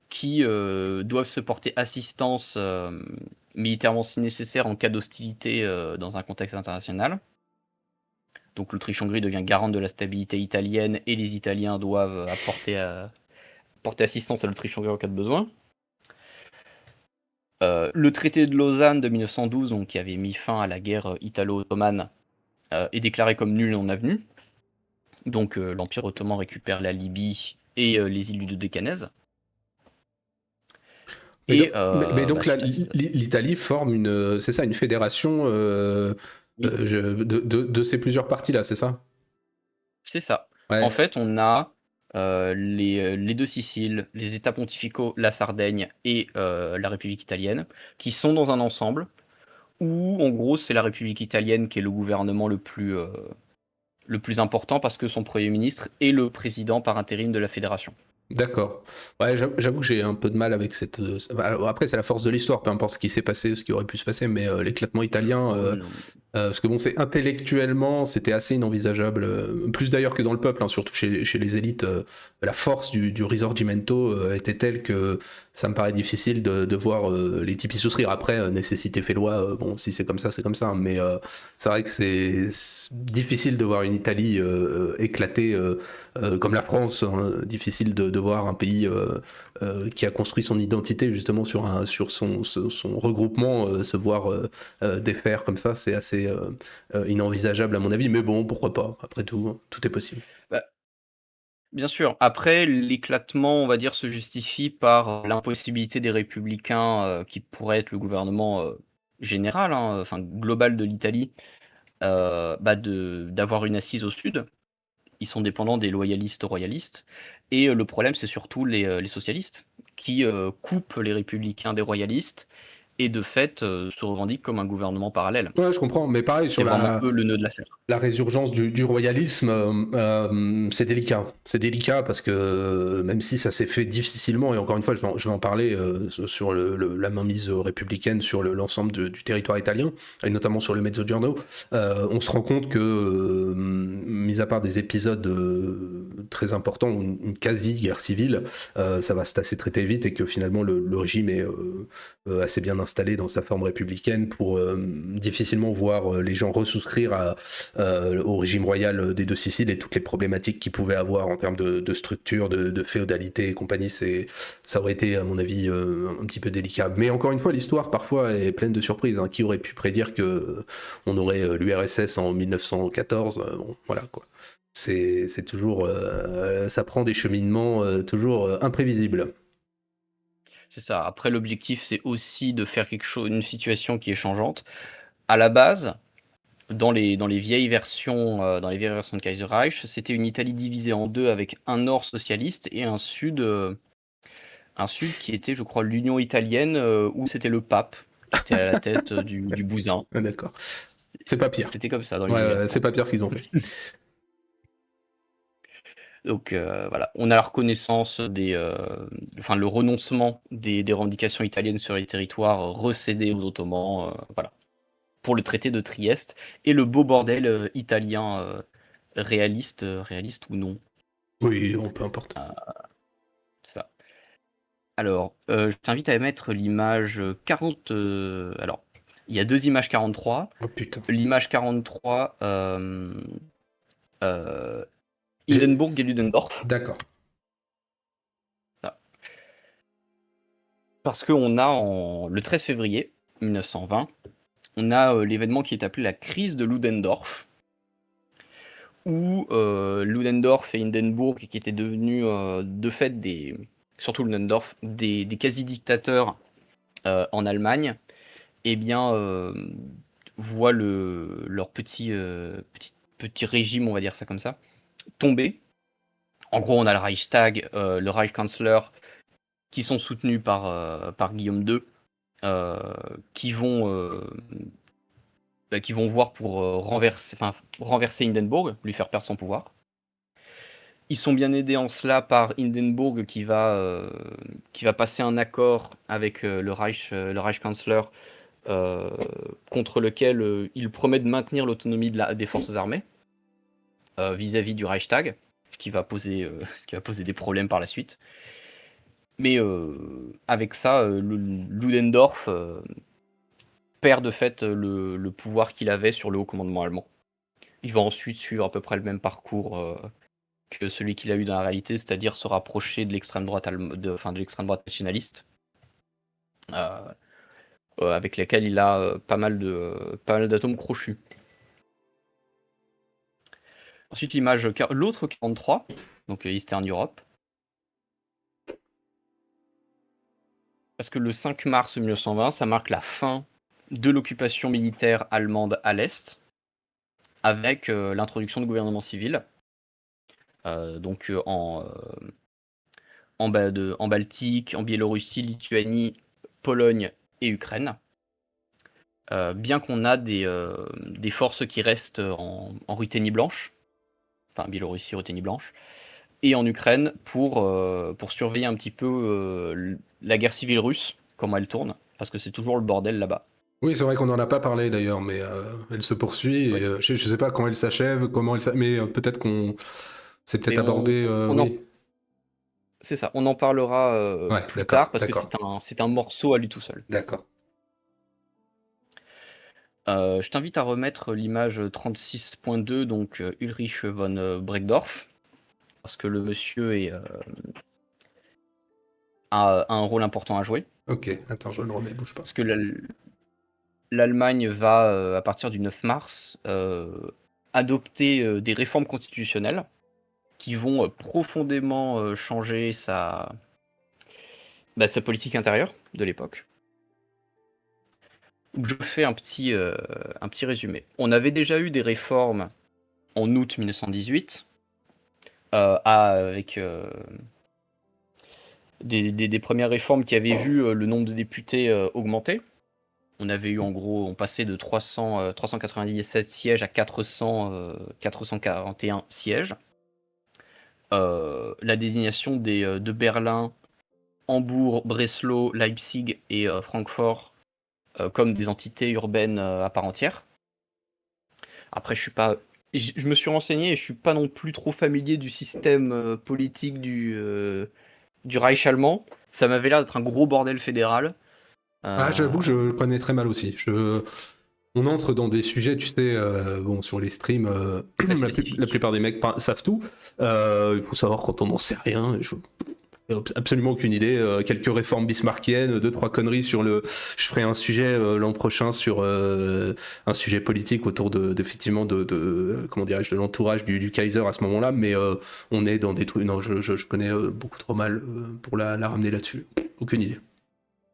Speaker 2: qui doivent se porter assistance militairement si nécessaire en cas d'hostilité dans un contexte international. Donc l'Autriche-Hongrie devient garante de la stabilité italienne et les Italiens doivent porter assistance à l'Autriche-Hongrie en cas de besoin. Le traité de Lausanne de 1912, donc, qui avait mis fin à la guerre italo-ottomane, est déclaré comme nul et non avenu. Donc l'Empire ottoman récupère la Libye et les îles du Dodécanèse.
Speaker 1: Mais donc l'Italie forme une fédération de ces plusieurs parties-là, c'est ça?
Speaker 2: C'est ça.
Speaker 1: Ouais.
Speaker 2: En fait, on a les Deux Siciles, les États pontificaux, la Sardaigne et la République italienne, qui sont dans un ensemble où, en gros, c'est la République italienne qui est le gouvernement le plus important parce que son Premier ministre est le président par intérim de la Fédération.
Speaker 1: D'accord. Ouais, j'avoue que j'ai un peu de mal avec cette. Après, c'est la force de l'histoire, peu importe ce qui s'est passé, ce qui aurait pu se passer, mais l'éclatement italien,
Speaker 2: Oh non.
Speaker 1: parce que bon, c'est intellectuellement, c'était assez inenvisageable, plus d'ailleurs que dans le peuple, hein, surtout chez les élites, la force du Risorgimento était telle que ça me paraît difficile de voir les types y souscrire. Après, nécessité fait loi, bon, si c'est comme ça, c'est comme ça, hein, mais c'est vrai que c'est difficile de voir une Italie éclatée comme la France, hein, difficile de voir un pays qui a construit son identité justement sur son regroupement se voir défaire comme ça, c'est assez inenvisageable à mon avis, mais bon, pourquoi pas, après tout, tout est possible.
Speaker 2: Bah, bien sûr. Après, l'éclatement, on va dire, se justifie par l'impossibilité des républicains, qui pourraient être le gouvernement, général, hein, enfin global de l'Italie, bah, d'avoir une assise au sud. Ils sont dépendants des loyalistes royalistes et le problème, c'est surtout les socialistes qui, coupent les républicains des royalistes et de fait, se revendiquent comme un gouvernement parallèle.
Speaker 1: Ouais, je comprends, mais pareil,
Speaker 2: C'est
Speaker 1: sur
Speaker 2: vraiment eux le nœud de l'affaire.
Speaker 1: la résurgence du royalisme, c'est délicat. C'est délicat parce que même si ça s'est fait difficilement, et encore une fois, je vais en parler sur la mainmise républicaine sur l'ensemble du territoire italien, et notamment sur le Mezzogiorno, on se rend compte que, mis à part des épisodes très importants, une quasi-guerre civile, ça va se tasser très très vite et que finalement le régime est assez bien installé dans sa forme républicaine pour difficilement voir les gens ressouscrire au régime royal des deux Siciles et toutes les problématiques qu'il pouvait avoir en termes de structure, de féodalité et compagnie. Ça aurait été, à mon avis, un petit peu délicat. Mais encore une fois, l'histoire parfois est pleine de surprises, hein. Qui aurait pu prédire que on aurait l'URSS en 1914? Bon, voilà quoi. C'est toujours, ça prend des cheminements toujours imprévisibles.
Speaker 2: C'est ça. Après l'objectif, c'est aussi de faire quelque chose une situation qui est changeante. À la base, dans les vieilles versions de Kaiserreich, c'était une Italie divisée en 2 avec un nord socialiste et un sud qui était, je crois, l'Union italienne, où c'était le pape qui était à la tête, du bousin.
Speaker 1: Ah, d'accord. C'est pas pire.
Speaker 2: C'était comme ça dans les
Speaker 1: Ouais,
Speaker 2: vieilles
Speaker 1: ouais, c'est
Speaker 2: versions.
Speaker 1: pas pire ce qu'ils ont fait.
Speaker 2: Donc voilà, on a la reconnaissance enfin le renoncement des revendications italiennes sur les territoires recédés aux Ottomans, voilà, pour le traité de Trieste et le beau bordel, italien, réaliste ou non,
Speaker 1: Oui, on peu importe.
Speaker 2: ça. Alors, je t'invite à mettre l'image, 40, alors, il y a 2 images 43.
Speaker 1: Oh putain.
Speaker 2: L'image 43,
Speaker 1: J'ai-
Speaker 2: Hindenburg et Ludendorff.
Speaker 1: D'accord.
Speaker 2: Voilà. Parce qu'on a le 13 février 1920, on a l'événement qui est appelé la crise de Ludendorff, où Ludendorff et Hindenburg, qui étaient devenus de fait surtout Ludendorff, des quasi-dictateurs en Allemagne, eh bien, voient leur petit régime, on va dire ça comme ça, tomber. En gros, on a le Reichstag, le Reichskanzler, qui sont soutenus par Guillaume II, euh, qui vont qui vont voir pour renverser Hindenburg, lui faire perdre son pouvoir. Ils sont bien aidés en cela par Hindenburg qui va passer un accord avec le Reichskanzler euh, contre lequel il promet de maintenir l'autonomie des forces armées vis-à-vis du Reichstag, ce qui va poser des problèmes par la suite. Mais avec ça, Ludendorff perd de fait le pouvoir qu'il avait sur le haut commandement allemand. Il va ensuite suivre à peu près le même parcours que celui qu'il a eu dans la réalité, c'est-à-dire se rapprocher de l'extrême droite, de l'extrême droite nationaliste, euh, avec laquelle il a pas mal d'atomes crochus. Ensuite, l'autre 43, donc Eastern Europe, parce que le 5 mars 1920, ça marque la fin de l'occupation militaire allemande à l'Est, avec l'introduction du gouvernement civil, donc en Baltique, en Biélorussie, Lituanie, Pologne et Ukraine. Bien qu'on a des forces qui restent en Ruthénie blanche, enfin Biélorussie, Ruthénie blanche, et en Ukraine pour surveiller un petit peu la guerre civile russe, comment elle tourne, parce que c'est toujours le bordel là-bas.
Speaker 1: Oui, c'est vrai qu'on n'en a pas parlé d'ailleurs, mais elle se poursuit
Speaker 2: Oui.
Speaker 1: et je ne sais pas quand elle s'achève, mais peut-être qu'on c'est peut-être
Speaker 2: Mais
Speaker 1: abordé, oui.
Speaker 2: c'est ça, on en parlera
Speaker 1: Ouais,
Speaker 2: plus tard
Speaker 1: d'accord,
Speaker 2: parce que
Speaker 1: d'accord,
Speaker 2: c'est un morceau à lui tout seul.
Speaker 1: d'accord.
Speaker 2: Je t'invite à remettre l'image 36.2, donc Ulrich von Breckdorf, parce que le monsieur a un rôle important à jouer.
Speaker 1: Ok, attends, je le remets, bouge pas.
Speaker 2: Parce que l'Allemagne va, à partir du 9 mars, adopter des réformes constitutionnelles qui vont profondément changer sa politique intérieure de l'époque. Je fais un petit résumé. On avait déjà eu des réformes en août 1918, avec des premières réformes qui avaient vu le nombre de députés augmenter. On avait eu en gros, on passait de 397 sièges à 441 sièges. La désignation de Berlin, Hambourg, Breslau, Leipzig et Francfort comme des entités urbaines à part entière. Après, je me suis renseigné et je suis pas non plus trop familier du système politique du Reich allemand. Ça m'avait l'air d'être un gros bordel fédéral.
Speaker 1: Ah,
Speaker 2: Euh,
Speaker 1: j'avoue, je connais très mal aussi. On entre dans des sujets, tu sais, bon, sur les streams,
Speaker 2: Très
Speaker 1: la
Speaker 2: spécifique.
Speaker 1: plupart des mecs savent tout. Il faut savoir quand on n'en sait rien. Absolument aucune idée. Quelques réformes bismarckiennes, deux, trois conneries sur le. Je ferai un sujet l'an prochain sur un sujet politique autour effectivement comment dirais-je, de l'entourage du Kaiser à ce moment-là, mais on est dans des trucs. Non, je connais beaucoup trop mal pour la ramener là-dessus. Aucune idée.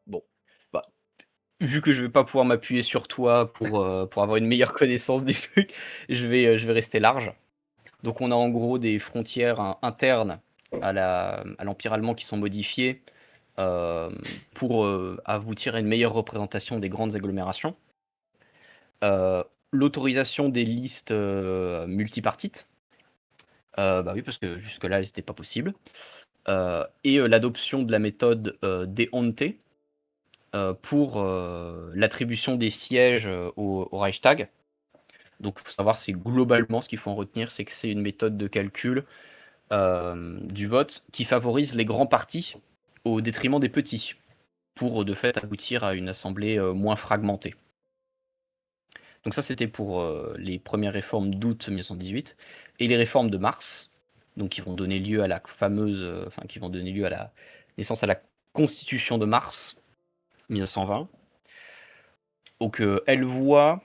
Speaker 2: Bon, bah, vu que je vais pas pouvoir m'appuyer sur toi pour avoir une meilleure connaissance du truc, je vais rester large. Donc on a en gros des frontières internes à l'Empire allemand qui sont modifiées euh, pour aboutir à une meilleure représentation des grandes agglomérations. Euh, L'autorisation des listes multipartites, bah oui, parce que jusque-là, c'était pas possible. Et l'adoption de la méthode des Honte pour l'attribution des sièges au Reichstag. Donc, il faut savoir, c'est globalement ce qu'il faut en retenir, c'est que c'est une méthode de calcul du vote qui favorise les grands partis au détriment des petits, pour de fait aboutir à une assemblée moins fragmentée. Donc ça, c'était pour les premières réformes d'août 1918. Et les réformes de mars, donc qui vont donner lieu à la fameuse, qui vont donner lieu à la naissance à la Constitution de mars 1920. Donc elle voit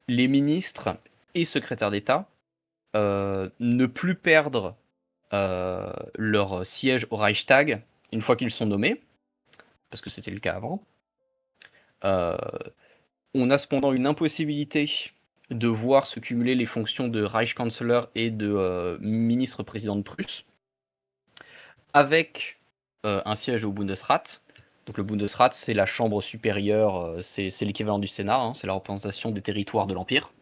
Speaker 2: les ministres et secrétaires d'État ne plus perdre leur siège au Reichstag une fois qu'ils sont nommés, parce que c'était le cas avant. On a cependant une impossibilité de voir se cumuler les fonctions de Reichskanzler et de ministre-président de Prusse, avec un siège au Bundesrat. Donc le Bundesrat, c'est la chambre supérieure, c'est l'équivalent du Sénat, hein, c'est la représentation des territoires de l'Empire.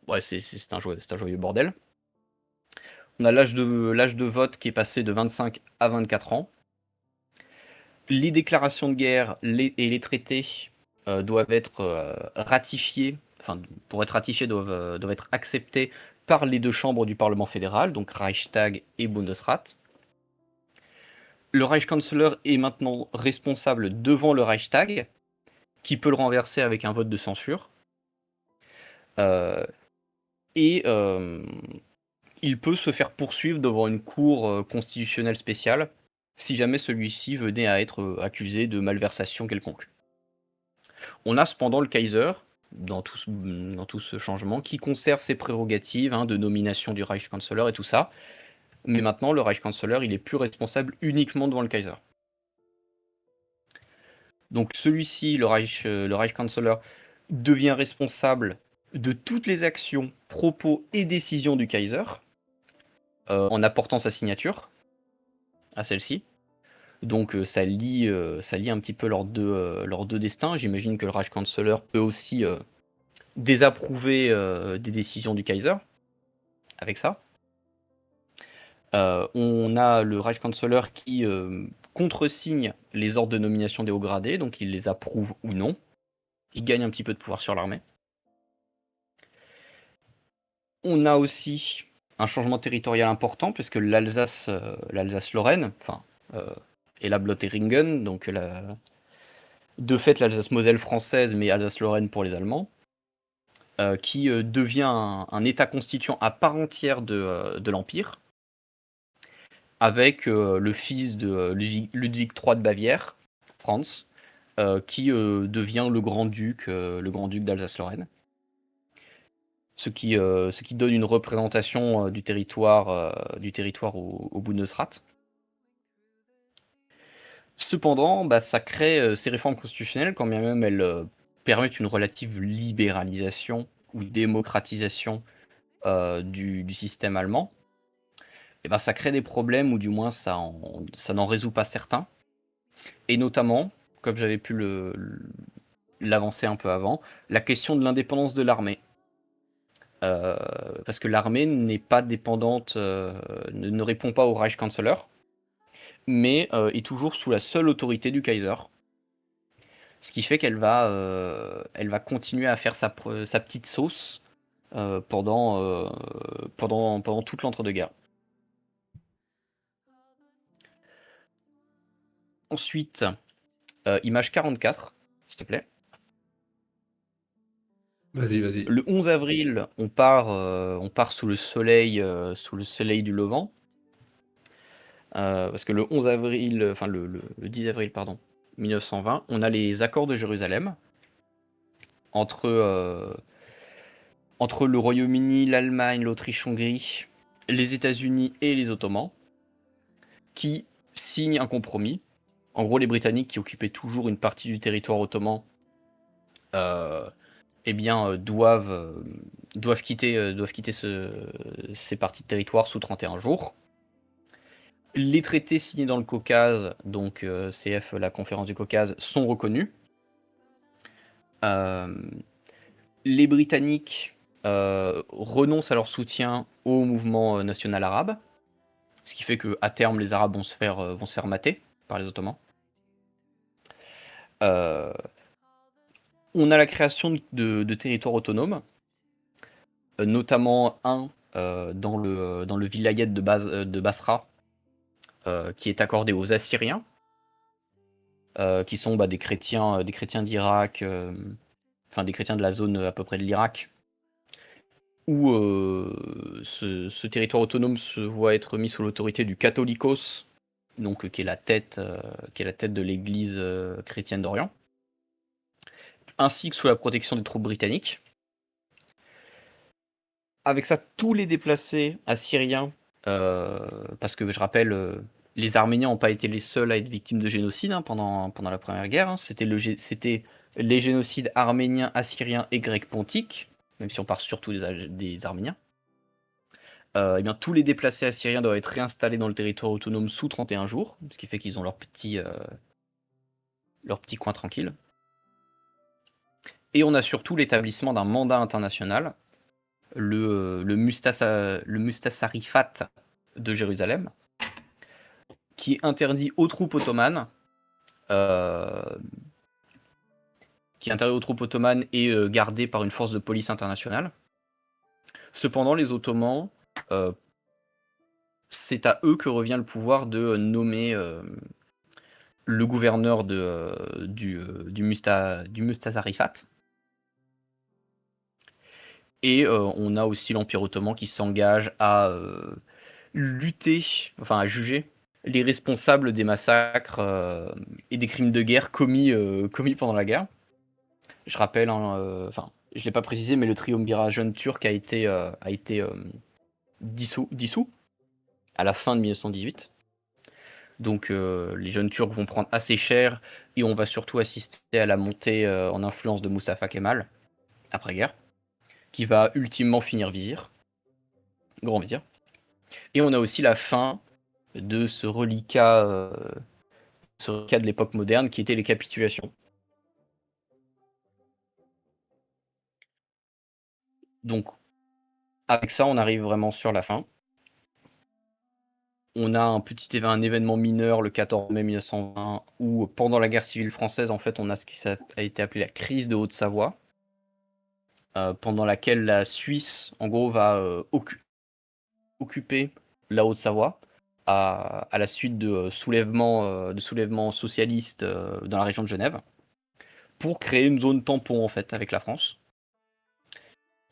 Speaker 2: Ouais, c'est un joyeux bordel. On a l'âge de vote qui est passé de 25 à 24 ans. Les déclarations de guerre et les traités doivent être ratifiés, enfin, pour être ratifiés, doivent être acceptés par les deux chambres du Parlement fédéral, donc Reichstag et Bundesrat. Le Reichskanzler est maintenant responsable devant le Reichstag, qui peut le renverser avec un vote de censure. Et il peut se faire poursuivre devant une cour constitutionnelle spéciale si jamais celui-ci venait à être accusé de malversation quelconque. On a cependant le Kaiser, dans tout ce changement, qui conserve ses prérogatives de nomination du Reichskanzler et tout ça. Mais maintenant, le Reichskanzler, il est plus responsable uniquement devant le Kaiser. Donc celui-ci, le Reichskanzler, devient responsable de toutes les actions, propos et décisions du Kaiser, en apportant sa signature à celle-ci. Donc ça lie un petit peu leurs deux destins. J'imagine que le Reichskanzler peut aussi désapprouver des décisions du Kaiser. avec ça. On a le Reichskanzler qui contresigne les ordres de nomination des hauts gradés, donc il les approuve ou non. Il gagne un petit peu de pouvoir sur l'armée. On a aussi un changement territorial important, puisque l'Alsace-Lorraine, et la Blotteringen, donc de fait l'Alsace-Moselle française, mais Alsace-Lorraine pour les Allemands, qui devient un État constituant à part entière de l'Empire, avec le fils de Ludwig III de Bavière, Franz, qui devient le grand-duc d'Alsace-Lorraine. Ce qui donne une représentation du territoire au Bundesrat. Cependant, ça crée ces réformes constitutionnelles, quand bien même elles permettent une relative libéralisation ou démocratisation du système allemand. Et ça crée des problèmes, ou du moins ça n'en résout pas certains. Et notamment, comme j'avais pu l'avancer un peu avant, la question de l'indépendance de l'armée. Parce que l'armée n'est pas dépendante, ne répond pas au Reichskanzler, mais est toujours sous la seule autorité du Kaiser. Ce qui fait qu'elle va continuer à faire sa petite sauce pendant toute l'entre-deux-guerres. Ensuite, image 44, s'il te plaît.
Speaker 1: Vas-y.
Speaker 2: Le 11 avril, on part sous le soleil du Levant. Parce que le 11 avril, enfin le 10 avril, 1920, on a les accords de Jérusalem entre le Royaume-Uni, l'Allemagne, l'Autriche-Hongrie, les États-Unis et les Ottomans, qui signent un compromis. En gros, les Britanniques, qui occupaient toujours une partie du territoire ottoman, doivent quitter ces parties de territoire sous 31 jours. Les traités signés dans le Caucase, donc CF, la conférence du Caucase, sont reconnus. Les Britanniques renoncent à leur soutien au mouvement national arabe, ce qui fait qu'à terme, les Arabes vont se faire mater par les Ottomans. On a la création de territoires autonomes, notamment un dans le vilayet de Basra, qui est accordé aux Assyriens, qui sont des chrétiens d'Irak, des chrétiens de la zone à peu près de l'Irak, où ce territoire autonome se voit être mis sous l'autorité du Catholicos, donc qui est la tête de l'Église chrétienne d'Orient, ainsi que sous la protection des troupes britanniques. Avec ça, tous les déplacés assyriens, parce que je rappelle, les Arméniens n'ont pas été les seuls à être victimes de génocide pendant la Première Guerre. C'était les génocides arméniens, assyriens et grecs pontiques, même si on parle surtout des Arméniens. Tous les déplacés assyriens doivent être réinstallés dans le territoire autonome sous 31 jours, ce qui fait qu'ils ont leur petit coin tranquille. Et on a surtout l'établissement d'un mandat international, le Mustasarifat de Jérusalem, qui est interdit aux troupes ottomanes, et gardé par une force de police internationale. Cependant, les Ottomans, c'est à eux que revient le pouvoir de nommer le gouverneur du Mustasarifat. Et on a aussi l'Empire ottoman qui s'engage à à juger les responsables des massacres et des crimes de guerre commis pendant la guerre. Je rappelle, je ne l'ai pas précisé, mais le triumvirat jeune turc a été dissous à la fin de 1918. Donc les jeunes Turcs vont prendre assez cher, et on va surtout assister à la montée en influence de Mustafa Kemal, après-guerre, qui va ultimement finir grand vizir. Et on a aussi la fin de ce reliquat de l'époque moderne, qui était les capitulations. Donc, Avec ça, on arrive vraiment sur la fin. On a un événement mineur le 14 mai 1920 où pendant la guerre civile française, en fait, on a ce qui a été appelé la crise de Haute-Savoie, pendant laquelle la Suisse, en gros, va occuper la Haute-Savoie à la suite de soulèvements socialistes dans la région de Genève, pour créer une zone tampon en fait avec la France.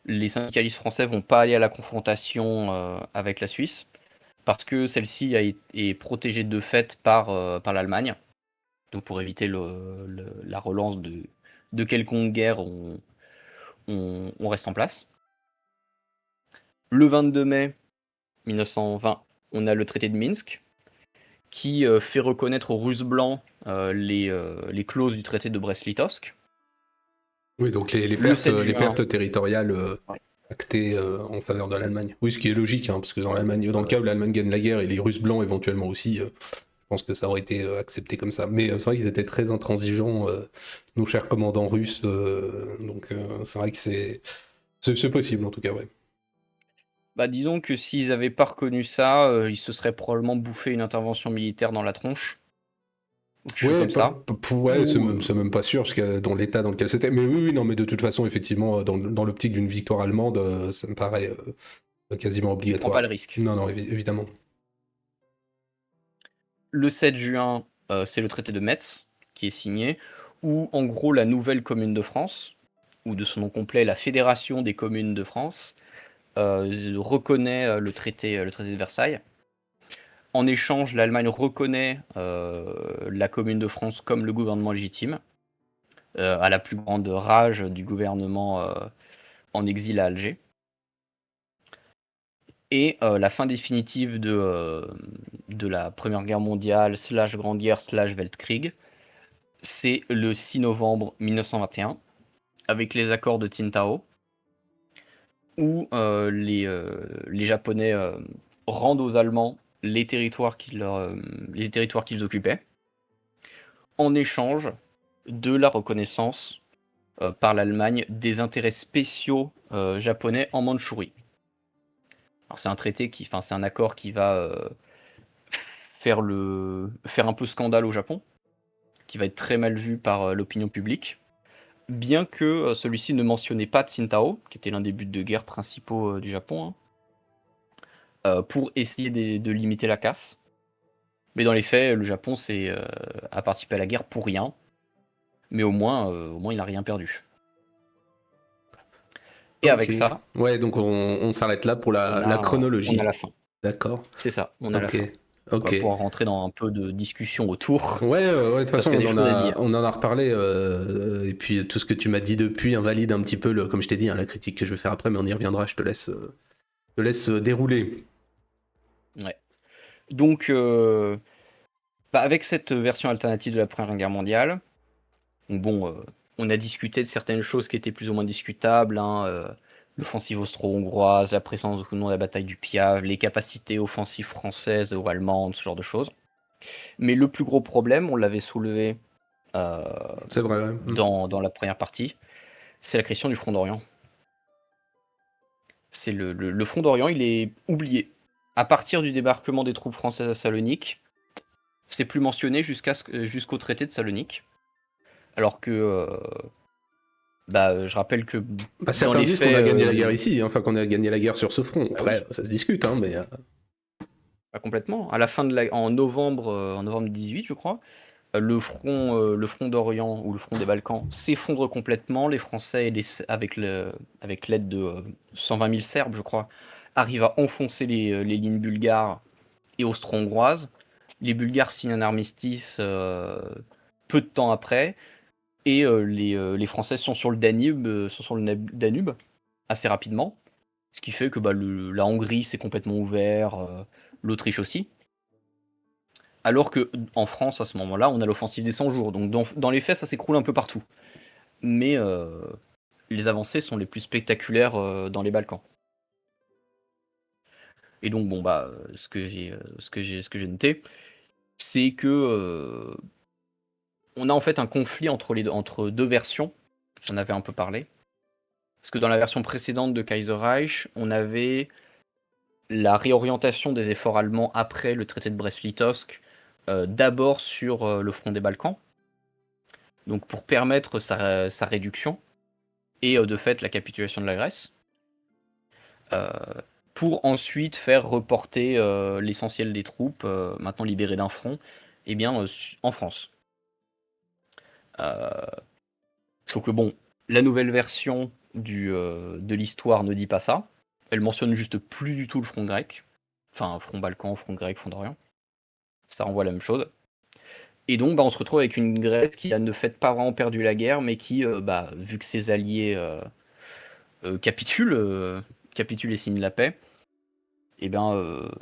Speaker 2: Les syndicalistes français vont pas aller à la confrontation avec la Suisse parce que celle-ci est protégée de fait par l'Allemagne. Donc pour éviter la relance de quelconque guerre, on reste en place. Le 22 mai 1920, on a le traité de Minsk qui fait reconnaître aux Russes blancs les clauses du traité de Brest-Litovsk.
Speaker 1: Oui, donc les
Speaker 2: Le
Speaker 1: pertes,
Speaker 2: 7
Speaker 1: les
Speaker 2: juin,
Speaker 1: pertes territoriales
Speaker 2: ouais,
Speaker 1: actées en faveur de l'Allemagne. Oui, ce qui est logique, hein, parce que dans l'Allemagne, dans le
Speaker 2: ouais.
Speaker 1: cas où l'Allemagne gagne la guerre et les Russes blancs éventuellement aussi, je pense que ça aurait été accepté comme ça. Mais c'est vrai qu'ils étaient très intransigeants, nos chers commandants russes. Donc c'est vrai que c'est possible en tout cas, ouais.
Speaker 2: Bah, disons que s'ils avaient pas reconnu ça, ils se seraient probablement bouffé une intervention militaire dans la tronche, ou quelque chose
Speaker 1: Ouais,
Speaker 2: comme ça.
Speaker 1: ouais,
Speaker 2: Ou
Speaker 1: c'est même pas sûr, parce que dans l'état dans lequel c'était. Mais oui, oui, non, mais de toute façon, effectivement, dans l'optique d'une victoire allemande, ça me paraît quasiment
Speaker 2: tu prends pas
Speaker 1: obligatoire.
Speaker 2: le risque.
Speaker 1: Non, non, évidemment.
Speaker 2: Le 7 juin, c'est le traité de Metz qui est signé, où en gros la nouvelle commune de France, ou de son nom complet, la Fédération des communes de France, reconnaît le traité de Versailles. En échange, l'Allemagne reconnaît la commune de France comme le gouvernement légitime, à la plus grande rage du gouvernement en exil à Alger. Et la fin définitive de la Première Guerre mondiale, / Grande Guerre, / Weltkrieg, c'est le 6 novembre 1921, avec les accords de Tsingtao, où les Japonais rendent aux Allemands les territoires qu'ils occupaient, en échange de la reconnaissance par l'Allemagne des intérêts spéciaux japonais en Mandchourie. Alors c'est un accord qui va faire un peu scandale au Japon, qui va être très mal vu par l'opinion publique, bien que celui-ci ne mentionnait pas Tsingtao, qui était l'un des buts de guerre principaux du Japon, hein, pour essayer de limiter la casse. Mais dans les faits, le Japon a participé à la guerre pour rien, mais au moins il n'a rien perdu. Et
Speaker 1: Ok.
Speaker 2: avec ça,
Speaker 1: Ouais, donc on s'arrête là pour la
Speaker 2: on a
Speaker 1: chronologie.
Speaker 2: la fin.
Speaker 1: D'accord.
Speaker 2: C'est ça, on a la
Speaker 1: Ok.
Speaker 2: fin. Donc on
Speaker 1: Ok.
Speaker 2: va pouvoir rentrer dans un peu de discussion autour,
Speaker 1: Ouais, ouais, de toute
Speaker 2: parce
Speaker 1: façon,
Speaker 2: qu'il y a des choses à dire.
Speaker 1: on en a reparlé, et puis tout ce que tu m'as dit depuis invalide un petit peu, comme je t'ai dit, hein, la critique que je vais faire après, mais on y reviendra, je te laisse dérouler.
Speaker 2: Ouais. Donc, avec cette version alternative de la Première Guerre mondiale, bon, on a discuté de certaines choses qui étaient plus ou moins discutables, hein, l'offensive austro-hongroise, la présence ou non de la bataille du Piave, les capacités offensives françaises ou allemandes, ce genre de choses. Mais le plus gros problème, on l'avait soulevé euh,
Speaker 1: C'est vrai, ouais.
Speaker 2: dans la première partie, c'est la question du front d'Orient. C'est le front d'Orient, il est oublié. À partir du débarquement des troupes françaises à Salonique, c'est plus mentionné jusqu'au traité de Salonique. Alors que, je rappelle que
Speaker 1: Bah,
Speaker 2: dans
Speaker 1: certains
Speaker 2: les
Speaker 1: disent qu'on a
Speaker 2: faits,
Speaker 1: gagné la guerre ici, hein, enfin qu'on a gagné la guerre sur ce front.
Speaker 2: bah oui,
Speaker 1: Après, ça se discute, hein, mais.
Speaker 2: pas complètement. À la fin en novembre 18, je crois, le front d'Orient ou le front des Balkans s'effondre complètement. Les Français, avec l'aide de 120 000 Serbes, je crois, arrivent à enfoncer les lignes bulgares et austro-hongroises. Les Bulgares signent un armistice peu de temps après, et les Français sont sur le Danube assez rapidement, ce qui fait que la Hongrie s'est complètement ouvert, l'Autriche aussi. Alors que en France, à ce moment-là, on a l'offensive des 100 jours. Donc dans les faits, ça s'écroule un peu partout. Mais les avancées sont les plus spectaculaires dans les Balkans. Et donc bon ce que j'ai noté, c'est que on a en fait un conflit entre deux versions. J'en avais un peu parlé. Parce que dans la version précédente de Kaiser Reich, on avait la réorientation des efforts allemands après le traité de Brest-Litovsk, d'abord sur le front des Balkans, donc pour permettre sa réduction, et de fait la capitulation de la Grèce, pour ensuite faire reporter l'essentiel des troupes, maintenant libérées d'un front, eh bien, en France. Sauf que bon, la nouvelle version de l'histoire ne dit pas ça. Elle mentionne juste plus du tout le front grec. Enfin, front Balkan, front grec, front d'Orient. Ça renvoie à la même chose. Et donc, on se retrouve avec une Grèce qui a de fait pas vraiment perdu la guerre, mais qui, vu que ses alliés capitulent et signent la paix, eh bien,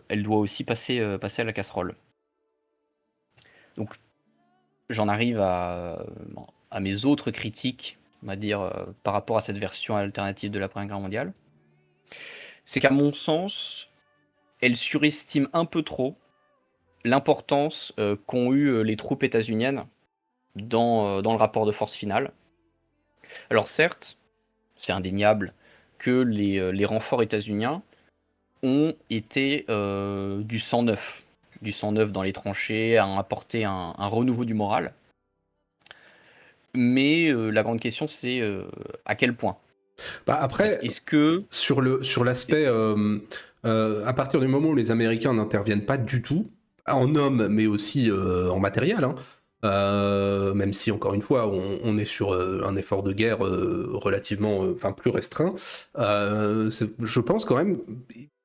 Speaker 2: elle doit aussi passer à la casserole. Donc, j'en arrive à mes autres critiques, on va dire, par rapport à cette version alternative de la Première Guerre mondiale. C'est qu'à mon sens, elle surestime un peu trop l'importance qu'ont eu les troupes états-uniennes dans le rapport de force finale. Alors certes, c'est indéniable que les renforts états-uniens ont été du sang neuf dans les tranchées, ont apporté un renouveau du moral. Mais la grande question, c'est à quel point.
Speaker 1: Bah après,
Speaker 2: Est-ce que
Speaker 1: sur l'aspect, à partir du moment où les Américains n'interviennent pas du tout, en hommes, mais aussi en matériel, hein, même si encore une fois, on est sur un effort de guerre relativement, enfin plus restreint, je pense quand même,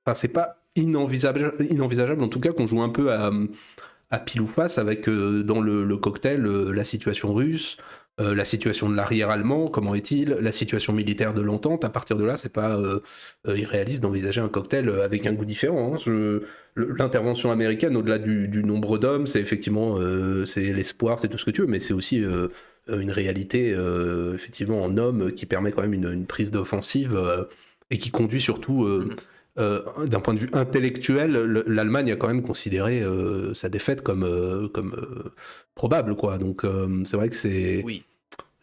Speaker 1: enfin c'est pas inenvisageable en tout cas qu'on joue un peu à pile ou face avec dans le cocktail la situation russe, la situation de l'arrière allemand, comment est-il, la situation militaire de l'entente. À partir de là, c'est pas irréaliste d'envisager un cocktail avec un goût différent. Hein. L'intervention américaine, au-delà du nombre d'hommes, c'est effectivement c'est l'espoir, c'est tout ce que tu veux, mais c'est aussi une réalité effectivement en hommes qui permet quand même une prise d'offensive et qui conduit surtout d'un point de vue intellectuel, l'Allemagne a quand même considéré sa défaite comme probable, quoi. Donc c'est vrai que c'est,
Speaker 2: oui,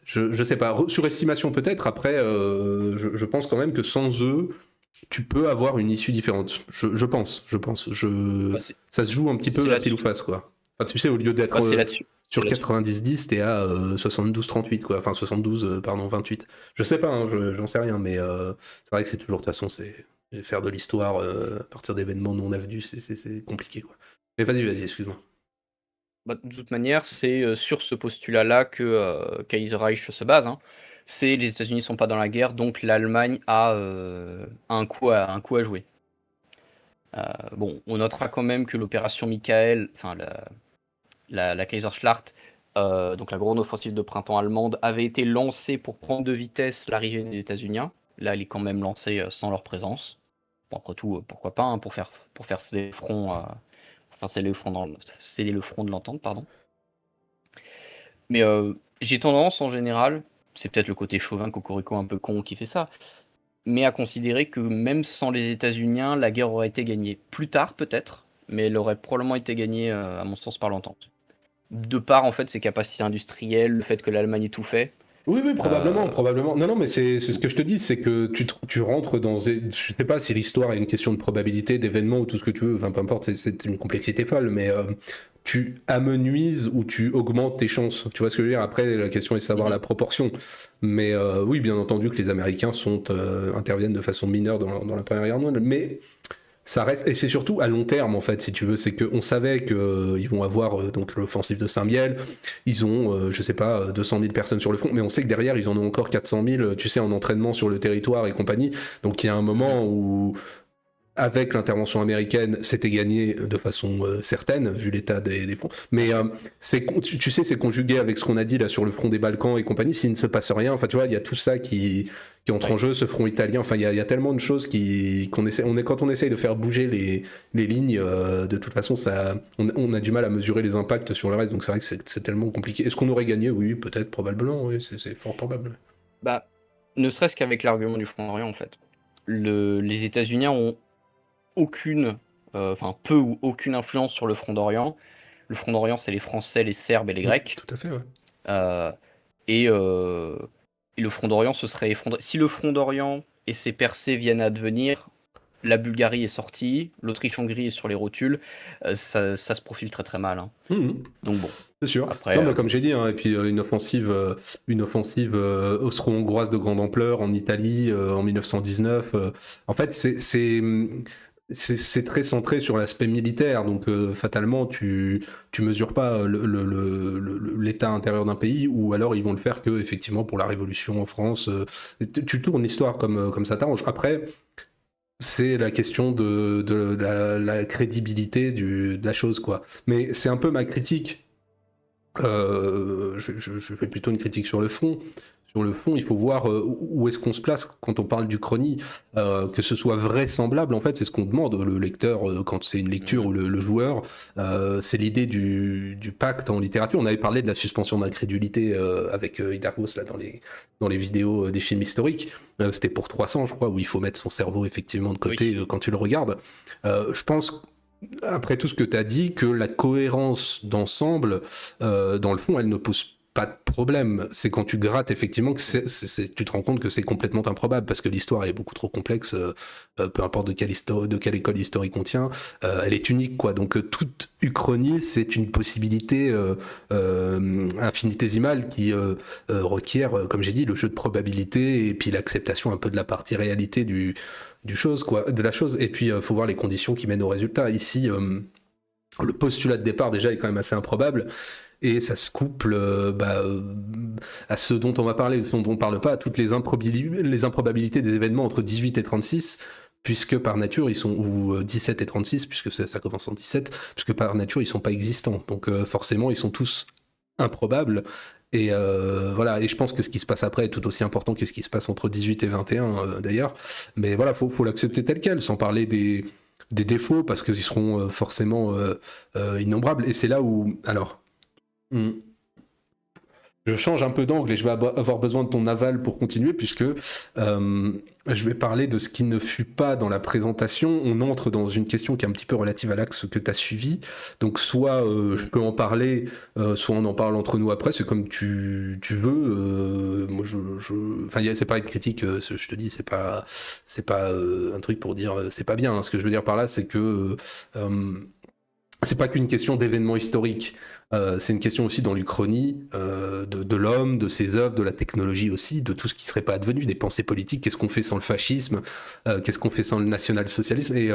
Speaker 1: je sais pas, surestimation peut-être. Après, je pense quand même que sans eux, tu peux avoir une issue différente. Je pense.
Speaker 2: bah,
Speaker 1: Ça se joue un petit
Speaker 2: c'est
Speaker 1: peu à pile ou
Speaker 2: là-dessus.
Speaker 1: face, quoi. Enfin, tu sais, au lieu d'être
Speaker 2: Bah, c'est là-dessus. C'est
Speaker 1: sur
Speaker 2: là-dessus.
Speaker 1: 90-10, t'es à 72-38, quoi. Enfin, 72, pardon, 28. Je sais pas, hein, j'en sais rien, mais c'est vrai que c'est toujours, de toute façon, c'est faire de l'histoire à partir d'événements non avvenus, c'est compliqué, quoi. Mais vas-y, excuse-moi.
Speaker 2: Bah, de toute manière, c'est sur ce postulat-là que Kaiser Reich se base, hein. C'est les États-Unis sont pas dans la guerre, donc l'Allemagne a un coup à jouer. Bon, on notera quand même que l'opération Michael, enfin la Kaiserschlacht, donc la grande offensive de printemps allemande, avait été lancée pour prendre de vitesse l'arrivée des États-Unis. Là, elle est quand même lancée sans leur présence. Bon, après tout, pourquoi pas, hein, pour faire céder le front, enfin céder le front de l'entente, pardon. Mais j'ai tendance en général, c'est peut-être le côté chauvin, cocorico un peu con qui fait ça, mais à considérer que même sans les États-Unis, la guerre aurait été gagnée. Plus tard peut-être, mais elle aurait probablement été gagnée, à mon sens, par l'entente. De par en fait ses capacités industrielles, le fait que l'Allemagne ait tout fait.
Speaker 1: Oui,
Speaker 2: Euh,
Speaker 1: probablement. Non, mais c'est ce que je te dis, c'est que tu rentres dans... Je sais pas si l'histoire est une question de probabilité, d'événements ou tout ce que tu veux, enfin peu importe, c'est une complexité folle, mais tu amenuises ou tu augmentes tes chances. Tu vois ce que je veux dire? Après, la question est de savoir
Speaker 2: mhm.
Speaker 1: la proportion. Mais oui, bien entendu que les Américains interviennent de façon mineure dans la Première Guerre mondiale, mais ça reste, et c'est surtout à long terme en fait, si tu veux, c'est qu'on savait qu'ils vont avoir donc l'offensive de Saint-Miel, ils ont, je sais pas, 200 000 personnes sur le front, mais on sait que derrière ils en ont encore 400 000, tu sais, en entraînement sur le territoire et compagnie. Donc il y a un
Speaker 2: Mhm.
Speaker 1: moment où, avec l'intervention américaine, c'était gagné de façon certaine, vu l'état des fronts.
Speaker 2: Bien
Speaker 1: Mais
Speaker 2: sûr.
Speaker 1: tu sais, c'est conjugué avec ce qu'on a dit là sur le front des Balkans et compagnie. S'il ne se passe rien, enfin, tu vois, il y a tout ça qui entre en
Speaker 2: Ouais.
Speaker 1: jeu, ce front italien. Enfin, il y a tellement de choses quand on essaye de faire bouger les lignes, de toute façon, on a du mal à mesurer les impacts sur le reste. Donc c'est vrai que c'est tellement compliqué. Est-ce qu'on aurait gagné? Oui, peut-être, probablement. Oui, c'est fort probable.
Speaker 2: Bah, ne serait-ce qu'avec l'argument du Front d'Orient en fait. Les États-Unis ont aucune, enfin peu ou aucune influence sur le Front d'Orient. Le Front d'Orient, c'est les Français, les Serbes et les Grecs.
Speaker 1: Tout à fait, ouais.
Speaker 2: Euh, et Et le Front d'Orient se serait effondré. Si le Front d'Orient et ses percées viennent à advenir, la Bulgarie est sortie, l'Autriche-Hongrie est sur les rotules, ça se profile très très mal, hein.
Speaker 1: Mhm.
Speaker 2: Donc bon,
Speaker 1: C'est sûr.
Speaker 2: après,
Speaker 1: Non, mais comme j'ai dit, hein, et puis une offensive austro-hongroise de grande ampleur en Italie en 1919. En fait, c'est très centré sur l'aspect militaire, donc fatalement, tu mesures pas l'état intérieur d'un pays, ou alors ils vont le faire que effectivement pour la Révolution en France. Tu tournes l'histoire comme ça t'arrange. Après, c'est la question de la crédibilité de la chose, quoi. Mais c'est un peu ma critique. Je fais plutôt une critique sur le fond. Sur le fond, il faut voir où est-ce qu'on se place quand on parle d'Uchronie, que ce soit vraisemblable. En fait, c'est ce qu'on demande le lecteur quand c'est une lecture ou le joueur. C'est l'idée du pacte en littérature. On avait parlé de la suspension d'incrédulité avec Hidargos là dans les vidéos des films historiques. C'était pour 300, je crois, où il faut mettre son cerveau effectivement de côté
Speaker 2: oui.
Speaker 1: quand tu le regardes. Je pense après tout ce que tu as dit, que la cohérence d'ensemble, dans le fond, elle ne pose pas de problème. C'est quand tu grattes, effectivement, que tu te rends compte que c'est complètement improbable, parce que l'histoire, elle est beaucoup trop complexe, peu importe de quelle école historique on tient, elle est unique, quoi. Donc, toute uchronie, c'est une possibilité infinitésimale qui requiert, comme j'ai dit, le jeu de probabilité, et puis l'acceptation un peu de la partie réalité de la chose. Et puis, faut voir les conditions qui mènent au résultat. Ici, le postulat de départ, déjà, est quand même assez improbable. Et ça se couple à ce dont on va parler, ce dont on ne parle pas, à toutes les improbabilités des événements entre 18 et 36, puisque par nature, ils sont, ou 17 et 36, puisque ça commence en 17, puisque par nature, ils ne sont pas existants. Donc forcément, ils sont tous improbables. Et voilà, et je pense que ce qui se passe après est tout aussi important que ce qui se passe entre 18 et 21 d'ailleurs. Mais voilà, faut l'accepter tel quel, sans parler des défauts, parce qu'ils seront forcément innombrables. Et c'est là où, alors, je change un peu d'angle et je vais avoir besoin de ton aval pour continuer, puisque je vais parler de ce qui ne fut pas dans la présentation. On entre dans une question qui est un petit peu relative à l'axe que tu as suivi. Donc soit je peux en parler, soit on en parle entre nous après, c'est comme tu veux. Moi, enfin, c'est pas être critique, je te dis, c'est pas un truc pour dire c'est pas bien, hein. Ce que je veux dire par là, c'est que c'est pas qu'une question d'événements historiques. C'est une question aussi dans l'Uchronie de l'homme, de ses œuvres, de la technologie aussi, de tout ce qui serait pas advenu, des pensées politiques. Qu'est-ce qu'on fait sans le fascisme, qu'est-ce qu'on fait sans le national-socialisme, et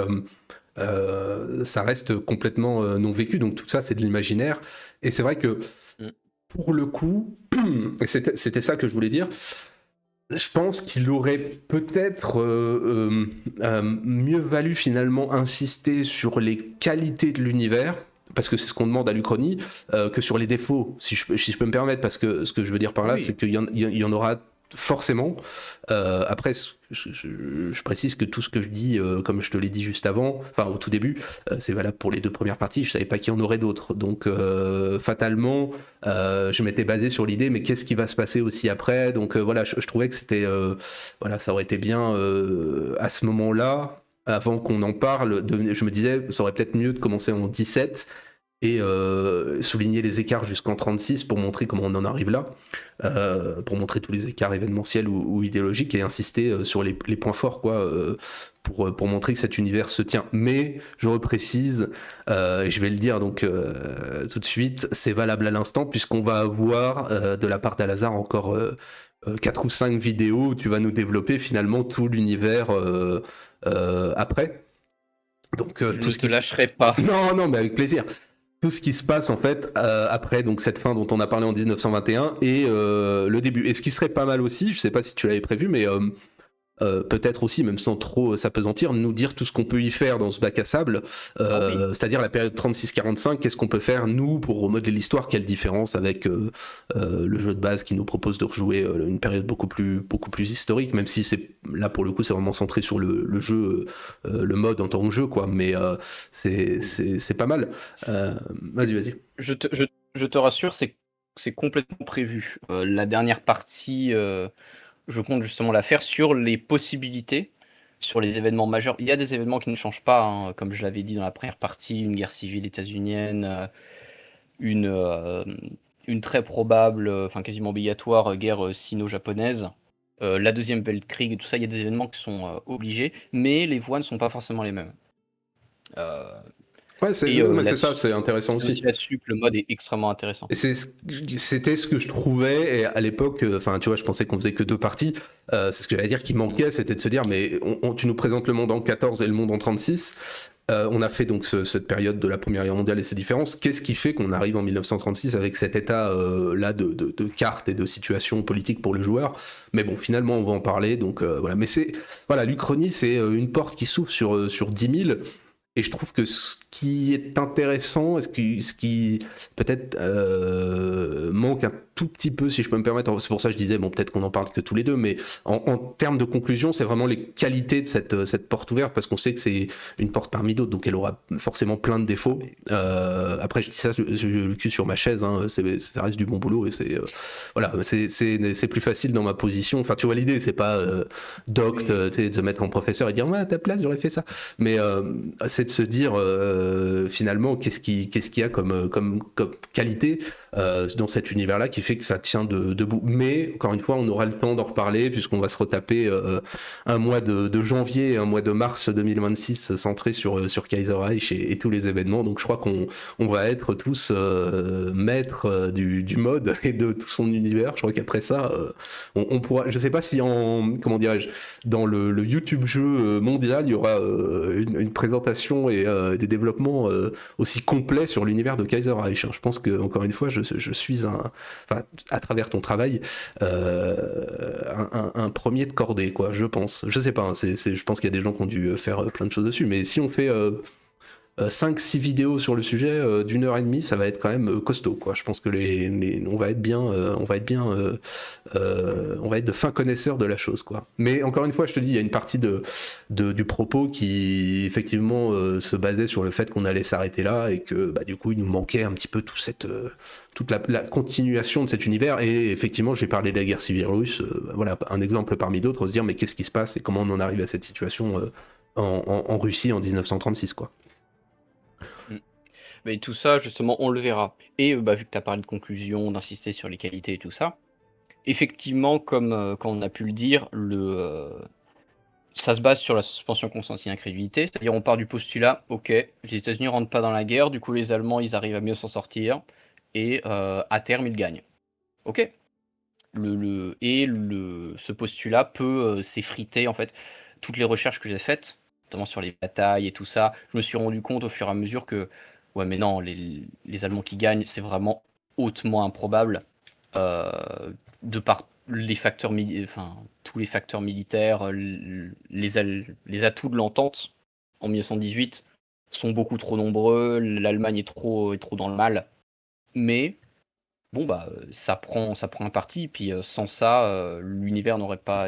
Speaker 1: ça reste complètement non vécu. Donc tout ça, c'est de l'imaginaire. Et c'est vrai que pour le coup, et c'était ça que je voulais dire. Je pense qu'il aurait peut-être mieux valu finalement insister sur les qualités de l'univers, parce que c'est ce qu'on demande à l'Uchronie, que sur les défauts, si je peux me permettre, parce que ce que je veux dire par là, c'est qu'il y en aura forcément. Après, je précise que tout ce que je dis, comme je te l'ai dit juste avant, enfin au tout début, c'est valable pour les deux premières parties. Je savais pas qu'il y en aurait d'autres, donc fatalement, je m'étais basé sur l'idée, mais qu'est-ce qui va se passer aussi après? Donc voilà, je trouvais que c'était, voilà, ça aurait été bien à ce moment-là. Avant qu'on en parle, je me disais, ça aurait peut-être mieux de commencer en 17 et souligner les écarts jusqu'en 36 pour montrer comment on en arrive là, pour montrer tous les écarts événementiels ou idéologiques, et insister sur les points forts, quoi, pour montrer que cet univers se tient. Mais je reprécise, et je vais le dire donc tout de suite, c'est valable à l'instant, puisqu'on va avoir de la part d'Al-Azhar encore 4 ou 5 vidéos où tu vas nous développer finalement tout l'univers après. Donc
Speaker 2: Je ne te lâcherai pas.
Speaker 1: Non, mais avec plaisir. Tout ce qui se passe en fait après donc cette fin dont on a parlé en 1921 et le début. Et ce qui serait pas mal aussi, je sais pas si tu l'avais prévu, mais peut-être aussi, même sans trop s'apesantir, nous dire tout ce qu'on peut y faire dans ce bac à sable, c'est-à-dire la période 36-45, qu'est-ce qu'on peut faire, nous, pour remodeler l'histoire, quelle différence avec le jeu de base qui nous propose de rejouer une période beaucoup plus historique, même si c'est là, pour le coup, c'est vraiment centré sur le jeu, le mode en tant que jeu, quoi, mais c'est pas mal. Vas-y.
Speaker 2: Je te rassure, c'est complètement prévu. La dernière partie, je compte justement la faire sur les possibilités, sur les événements majeurs. Il y a des événements qui ne changent pas, hein, comme je l'avais dit dans la première partie, une guerre civile états-unienne, une une très probable, enfin quasiment obligatoire, guerre sino-japonaise. La deuxième Weltkrieg et tout ça, il y a des événements qui sont obligés, mais les voies ne sont pas forcément les mêmes. Euh,
Speaker 1: Ouais,
Speaker 2: et
Speaker 1: c'est ça,
Speaker 2: là-dessus,
Speaker 1: c'est intéressant
Speaker 2: c'est aussi
Speaker 1: aussi.
Speaker 2: là-dessus que le mode est extrêmement intéressant.
Speaker 1: Et c'était ce que je trouvais, et à l'époque, enfin, tu vois, je pensais qu'on faisait que deux parties. C'est ce que j'allais dire qui
Speaker 2: Mm.
Speaker 1: manquait, c'était de se dire, mais tu nous présentes le monde en 14 et le monde en 36. On a fait donc cette période de la Première Guerre mondiale et ses différences. Qu'est-ce qui fait qu'on arrive en 1936 avec cet état là de carte et de situation politique pour le joueur? Mais bon, finalement, on va en parler. Donc voilà. Mais voilà, l'Uchronie, c'est une porte qui s'ouvre sur 10 000. Et je trouve que ce qui est intéressant, ce qui peut-être manque un tout petit peu, si je peux me permettre, c'est pour ça que je disais, bon, peut-être qu'on en parle que tous les deux, mais en termes de conclusion, c'est vraiment les qualités de cette porte ouverte, parce qu'on sait que c'est une porte parmi d'autres, donc elle aura forcément plein de défauts. Après, je dis ça, j'ai le cul sur ma chaise, hein, ça reste du bon boulot, et voilà, c'est plus facile dans ma position. Enfin, tu vois l'idée, c'est pas docte,
Speaker 2: Oui.
Speaker 1: tu sais, de se mettre en professeur et dire, ouais, à ta place, j'aurais fait ça. Mais c'est de se dire finalement qu'est-ce qu'il y a comme qualité dans cet univers-là qui fait que ça tient debout. Mais encore une fois, on aura le temps d'en reparler puisqu'on va se retaper un mois de janvier et un mois de mars 2026 centré sur Kaiser Reich et tous les événements. Donc je crois qu'on va être tous maîtres du mode et de tout son univers. Je crois qu'après ça, on pourra. Je sais pas si comment dirais-je, dans le YouTube jeu mondial, il y aura une présentation et des développements aussi complets sur l'univers de Kaiser Reich. Je pense que encore une fois, je suis enfin, à travers ton travail, un premier de cordée, quoi. Je pense. Je sais pas. Hein, je pense qu'il y a des gens qui ont dû faire plein de choses dessus, mais si on fait 5-6 vidéos sur le sujet d'une heure et demie, ça va être quand même costaud, quoi. Je pense que on va être bien, on va être bien, on va être de fins connaisseurs de la chose, quoi. Mais encore une fois, je te dis, il y a une partie du propos qui effectivement se basait sur le fait qu'on allait s'arrêter là et que bah, du coup, il nous manquait un petit peu toute la continuation de cet univers. Et effectivement, j'ai parlé de la guerre civile russe, voilà, un exemple parmi d'autres, se dire mais qu'est-ce qui se passe et comment on en arrive à cette situation en Russie en 1936, quoi.
Speaker 2: Mm. Mais tout ça, justement, on le verra. Et bah, vu que tu as parlé de conclusion, d'insister sur les qualités et tout ça, effectivement, comme quand on a pu le dire, ça se base sur la suspension consentie incrédulité, c'est-à-dire on part du postulat, ok, les États-Unis rentrent pas dans la guerre, du coup les Allemands ils arrivent à mieux s'en sortir, et à terme ils gagnent. Ok. Ce postulat peut s'effriter en fait. Toutes les recherches que j'ai faites, notamment sur les batailles et tout ça, je me suis rendu compte au fur et à mesure que, ouais, mais non, les Allemands qui gagnent, c'est vraiment hautement improbable, de par les facteurs, enfin, tous les facteurs militaires, les atouts de l'entente en 1918 sont beaucoup trop nombreux, l'Allemagne est trop dans le mal, mais bon, bah, ça prend un parti, puis sans ça, l'univers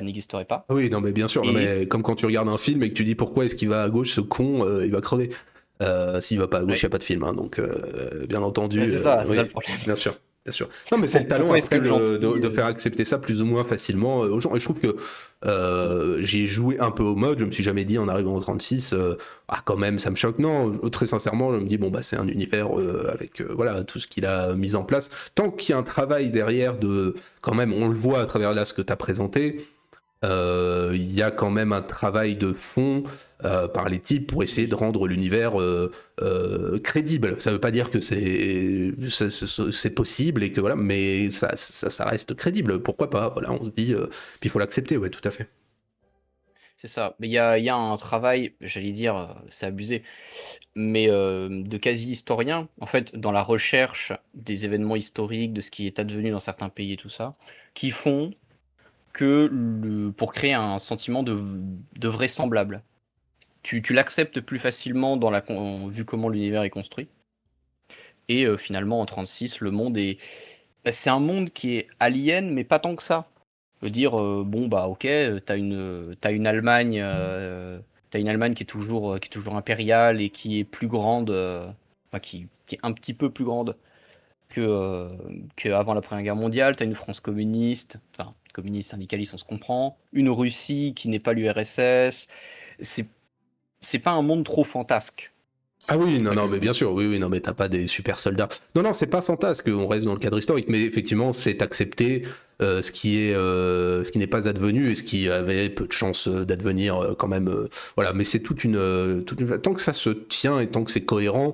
Speaker 2: n'existerait pas.
Speaker 1: Ah oui, non mais bien sûr, non,
Speaker 2: Et
Speaker 1: mais comme quand tu regardes un film et que tu dis pourquoi est-ce qu'il va à gauche, ce con, il va crever. S'il va pas à gauche, il
Speaker 2: ouais,
Speaker 1: n'y a pas de film, hein, donc bien entendu,
Speaker 2: c'est ça le
Speaker 1: oui,
Speaker 2: problème.
Speaker 1: bien sûr. Bien sûr. Non, mais c'est le talent
Speaker 2: Pourquoi est-ce que
Speaker 1: après
Speaker 2: le gentil,
Speaker 1: de faire accepter ça plus ou moins facilement aux gens. Et je trouve que j'ai joué un peu au mode, je me suis jamais dit en arrivant au 36, ah quand même ça me choque. Non, très sincèrement, je me dis bon bah c'est un univers avec voilà tout ce qu'il a mis en place. Tant qu'il y a un travail derrière de, quand même, on le voit à travers là ce que tu as présenté, il y a quand même un travail de fond par les types pour essayer de
Speaker 2: oui,
Speaker 1: rendre l'univers crédible. Ça veut pas dire que c'est possible et que voilà, mais ça reste crédible. Pourquoi pas? Voilà, on se dit, puis il faut l'accepter, ouais, tout à fait.
Speaker 2: c'est ça. Mais il y a un travail, j'allais dire, c'est abusé, mais de quasi-historien, en fait, dans la recherche des événements historiques, de ce qui est advenu dans certains pays et tout ça, qui font que pour créer un sentiment de vraisemblable. Tu l'acceptes plus facilement vu comment l'univers est construit. Et finalement, en 36, le monde est. Bah, c'est un monde qui est alien, mais pas tant que ça. Je veux dire, bon, bah, ok, t'as une Allemagne. T'as une Allemagne qui est toujours impériale et qui est plus grande. Enfin, qui est un petit peu plus grande qu'avant la Première Guerre mondiale. T'as une France communiste. Enfin, communiste, syndicaliste, on se comprend. Une Russie qui n'est pas l'URSS. C'est, c'est pas un monde trop fantasque.
Speaker 1: Ah oui, non,
Speaker 2: Enfin
Speaker 1: non, mais
Speaker 2: que
Speaker 1: bien sûr, oui, oui, non, mais t'as pas des super soldats. Non, non, c'est pas fantasque, on reste dans le cadre historique, mais effectivement, c'est accepter ce qui n'est pas advenu et ce qui avait peu de chances d'advenir quand même. Voilà, mais c'est tant que ça se tient et tant que c'est cohérent.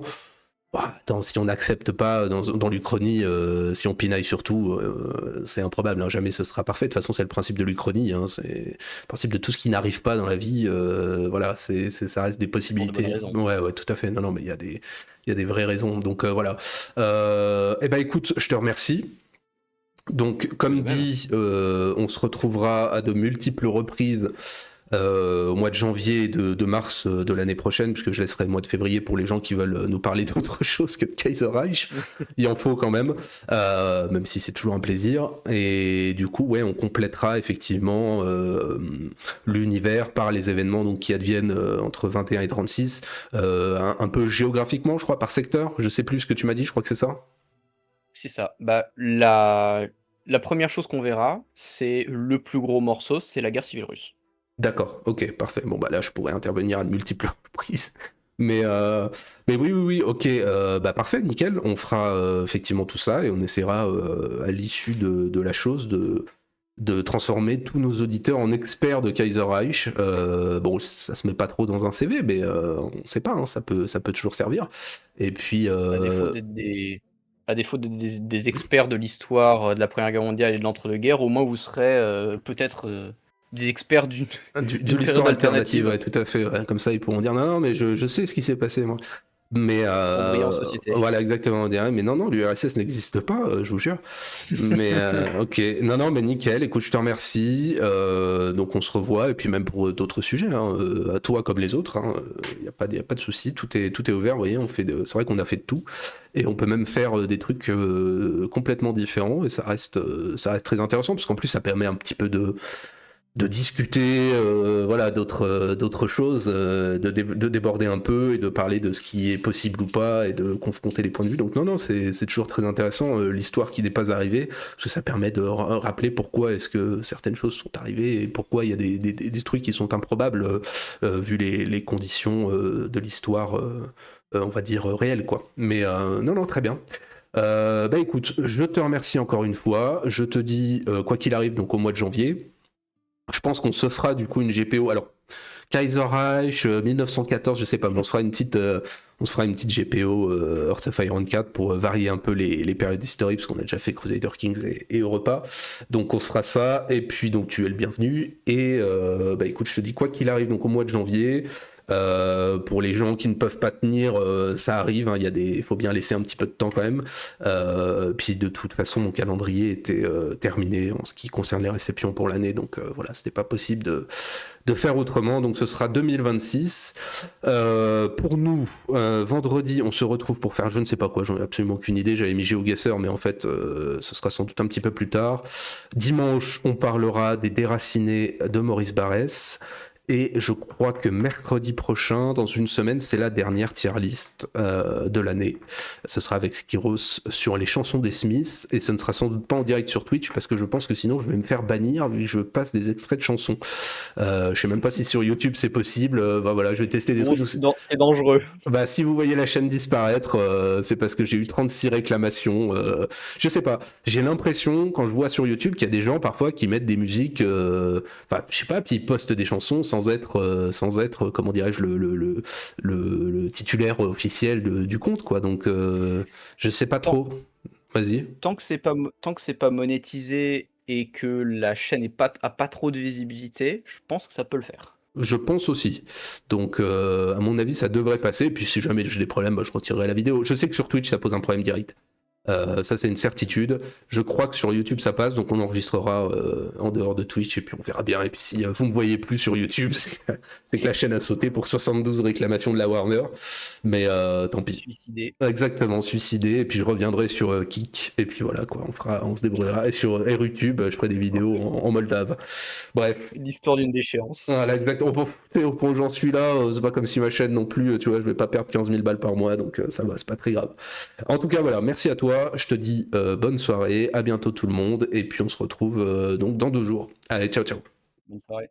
Speaker 1: Bah, attends, si on n'accepte pas dans l'Uchronie, si on pinaille sur tout, c'est improbable, hein, jamais ce sera parfait. De toute façon, c'est le principe de l'Uchronie, hein, c'est le principe de tout ce qui n'arrive pas dans la vie. Voilà, ça reste des
Speaker 2: pour de bonnes
Speaker 1: possibilités.
Speaker 2: raisons.
Speaker 1: Ouais, ouais, tout à fait. Non, non, mais il y a des vraies raisons. Donc voilà. Eh ben, écoute, je te remercie. Donc,
Speaker 2: Mais de
Speaker 1: comme
Speaker 2: même.
Speaker 1: dit, on se retrouvera à de multiples reprises au mois de janvier et de mars de l'année prochaine, puisque je laisserai le mois de février pour les gens qui veulent nous parler d'autre chose que de Kaiser Reich. Il en faut quand même, même si c'est toujours un plaisir. Et du coup, ouais, on complétera effectivement l'univers par les événements donc, qui adviennent entre 21 et 36, un peu géographiquement, je crois, par secteur. Je sais plus ce que tu m'as dit, je crois que c'est ça.
Speaker 2: C'est ça. Bah, la première chose qu'on verra, c'est le plus gros morceau, c'est la guerre civile russe.
Speaker 1: D'accord, ok, parfait. Bon, bah là, je pourrais intervenir à de multiples reprises. Mais, euh, mais oui, oui, oui, ok, bah parfait, nickel. On fera effectivement tout ça et on essaiera à l'issue de la chose de transformer tous nos auditeurs en experts de Kaiser Reich. Bon, ça se met pas trop dans un CV, mais on sait pas, hein, ça peut toujours servir. Et puis,
Speaker 2: À défaut d'être des experts de l'histoire, de la Première Guerre mondiale et de l'entre-deux-guerres, au moins vous serez, peut-être, des experts d'une
Speaker 1: de
Speaker 2: d'une
Speaker 1: l'histoire
Speaker 2: période
Speaker 1: alternative,
Speaker 2: alternative
Speaker 1: ouais, tout à fait. Ouais. Comme ça, ils pourront dire non, non, mais je sais ce qui s'est passé, moi. Mais
Speaker 2: pour briller en société.
Speaker 1: voilà, exactement, on dirait, mais non, non, l'URSS n'existe pas, je vous jure. Mais ok, non, non, mais nickel, écoute, je te remercie. Donc on se revoit, et puis même pour d'autres sujets, hein, à toi comme les autres, il n'y a, y a pas de souci, tout est ouvert, vous voyez, c'est vrai qu'on a fait de tout, et on peut même faire des trucs complètement différents, et ça reste très intéressant, parce qu'en plus ça permet un petit peu de discuter voilà d'autres choses de déborder un peu et de parler de ce qui est possible ou pas et de confronter les points de vue, donc non non c'est toujours très intéressant l'histoire qui n'est pas arrivée parce que ça permet de rappeler pourquoi est-ce que certaines choses sont arrivées et pourquoi il y a des trucs qui sont improbables vu les conditions de l'histoire on va dire réelle quoi, mais non non très bien. Bah écoute, je te remercie encore une fois. Je te dis, quoi qu'il arrive, donc au mois de janvier, je pense qu'on se fera du coup une GPO. Alors, Kaiser Reich, 1914, je sais pas, mais on se fera une petite GPO Earth of Iron 4 pour varier un peu les périodes historiques, parce qu'on a déjà fait Crusader Kings et Europa. Donc on se fera ça, et puis donc tu es le bienvenu. Et bah écoute, je te dis quoi qu'il arrive, donc au mois de janvier. Pour les gens qui ne peuvent pas tenir, ça arrive. Hein, il faut bien laisser un petit peu de temps quand même. Puis de toute façon, mon calendrier était terminé en ce qui concerne les réceptions pour l'année, donc voilà, c'était pas possible de faire autrement. Donc ce sera 2026. Pour nous, vendredi, on se retrouve pour faire je ne sais pas quoi, j'en ai absolument aucune idée. J'avais mis GeoGuessr, mais en fait, ce sera sans doute un petit peu plus tard. Dimanche, on parlera des déracinés de Maurice Barrès. Et je crois que mercredi prochain, dans une semaine, c'est la dernière tier list de l'année. Ce sera avec Skiros sur les chansons des Smiths, et ce ne sera sans doute pas en direct sur Twitch, parce que je pense que sinon je vais me faire bannir vu que je passe des extraits de chansons. Je sais même pas si sur YouTube c'est possible. Bah voilà, je vais tester des
Speaker 2: Oh,
Speaker 1: trucs.
Speaker 2: c'est dangereux.
Speaker 1: Bah, si vous voyez la chaîne disparaître, c'est parce que j'ai eu 36 réclamations. Je sais pas. J'ai l'impression, quand je vois sur YouTube, qu'il y a des gens parfois qui mettent des musiques. Enfin, je sais pas, puis ils postent des chansons sans être, comment dirais-je, le titulaire officiel du compte, quoi. Donc, je sais pas
Speaker 2: Tant
Speaker 1: trop. Vas-y.
Speaker 2: tant que c'est pas monétisé et que la chaîne a pas trop de visibilité, je pense que ça peut le faire.
Speaker 1: Je pense aussi. Donc, à mon avis, ça devrait passer. Et puis, si jamais j'ai des problèmes, bah, je retirerai la vidéo. Je sais que sur Twitch, ça pose un problème direct. Ça, c'est une certitude. Je crois que sur YouTube, ça passe, donc on enregistrera en dehors de Twitch et puis on verra bien. Et puis si vous me voyez plus sur YouTube, c'est que la chaîne a sauté pour 72 réclamations de la Warner. Mais tant pis.
Speaker 2: Suicidé.
Speaker 1: Exactement, suicidé. Et puis je reviendrai sur Kik. Et puis voilà, quoi, on se débrouillera. Et sur RUTube, je ferai des vidéos en moldave. Bref.
Speaker 2: L'histoire d'une déchéance.
Speaker 1: Voilà, exactement. Au point où j'en suis là, c'est pas comme si ma chaîne non plus, tu vois, je vais pas perdre 15 000 balles par mois, donc ça va, c'est pas très grave. En tout cas, voilà, merci à toi. Je te dis bonne soirée, à bientôt tout le monde, et puis on se retrouve donc dans 2 jours. Allez, ciao, ciao.
Speaker 2: Bonne soirée.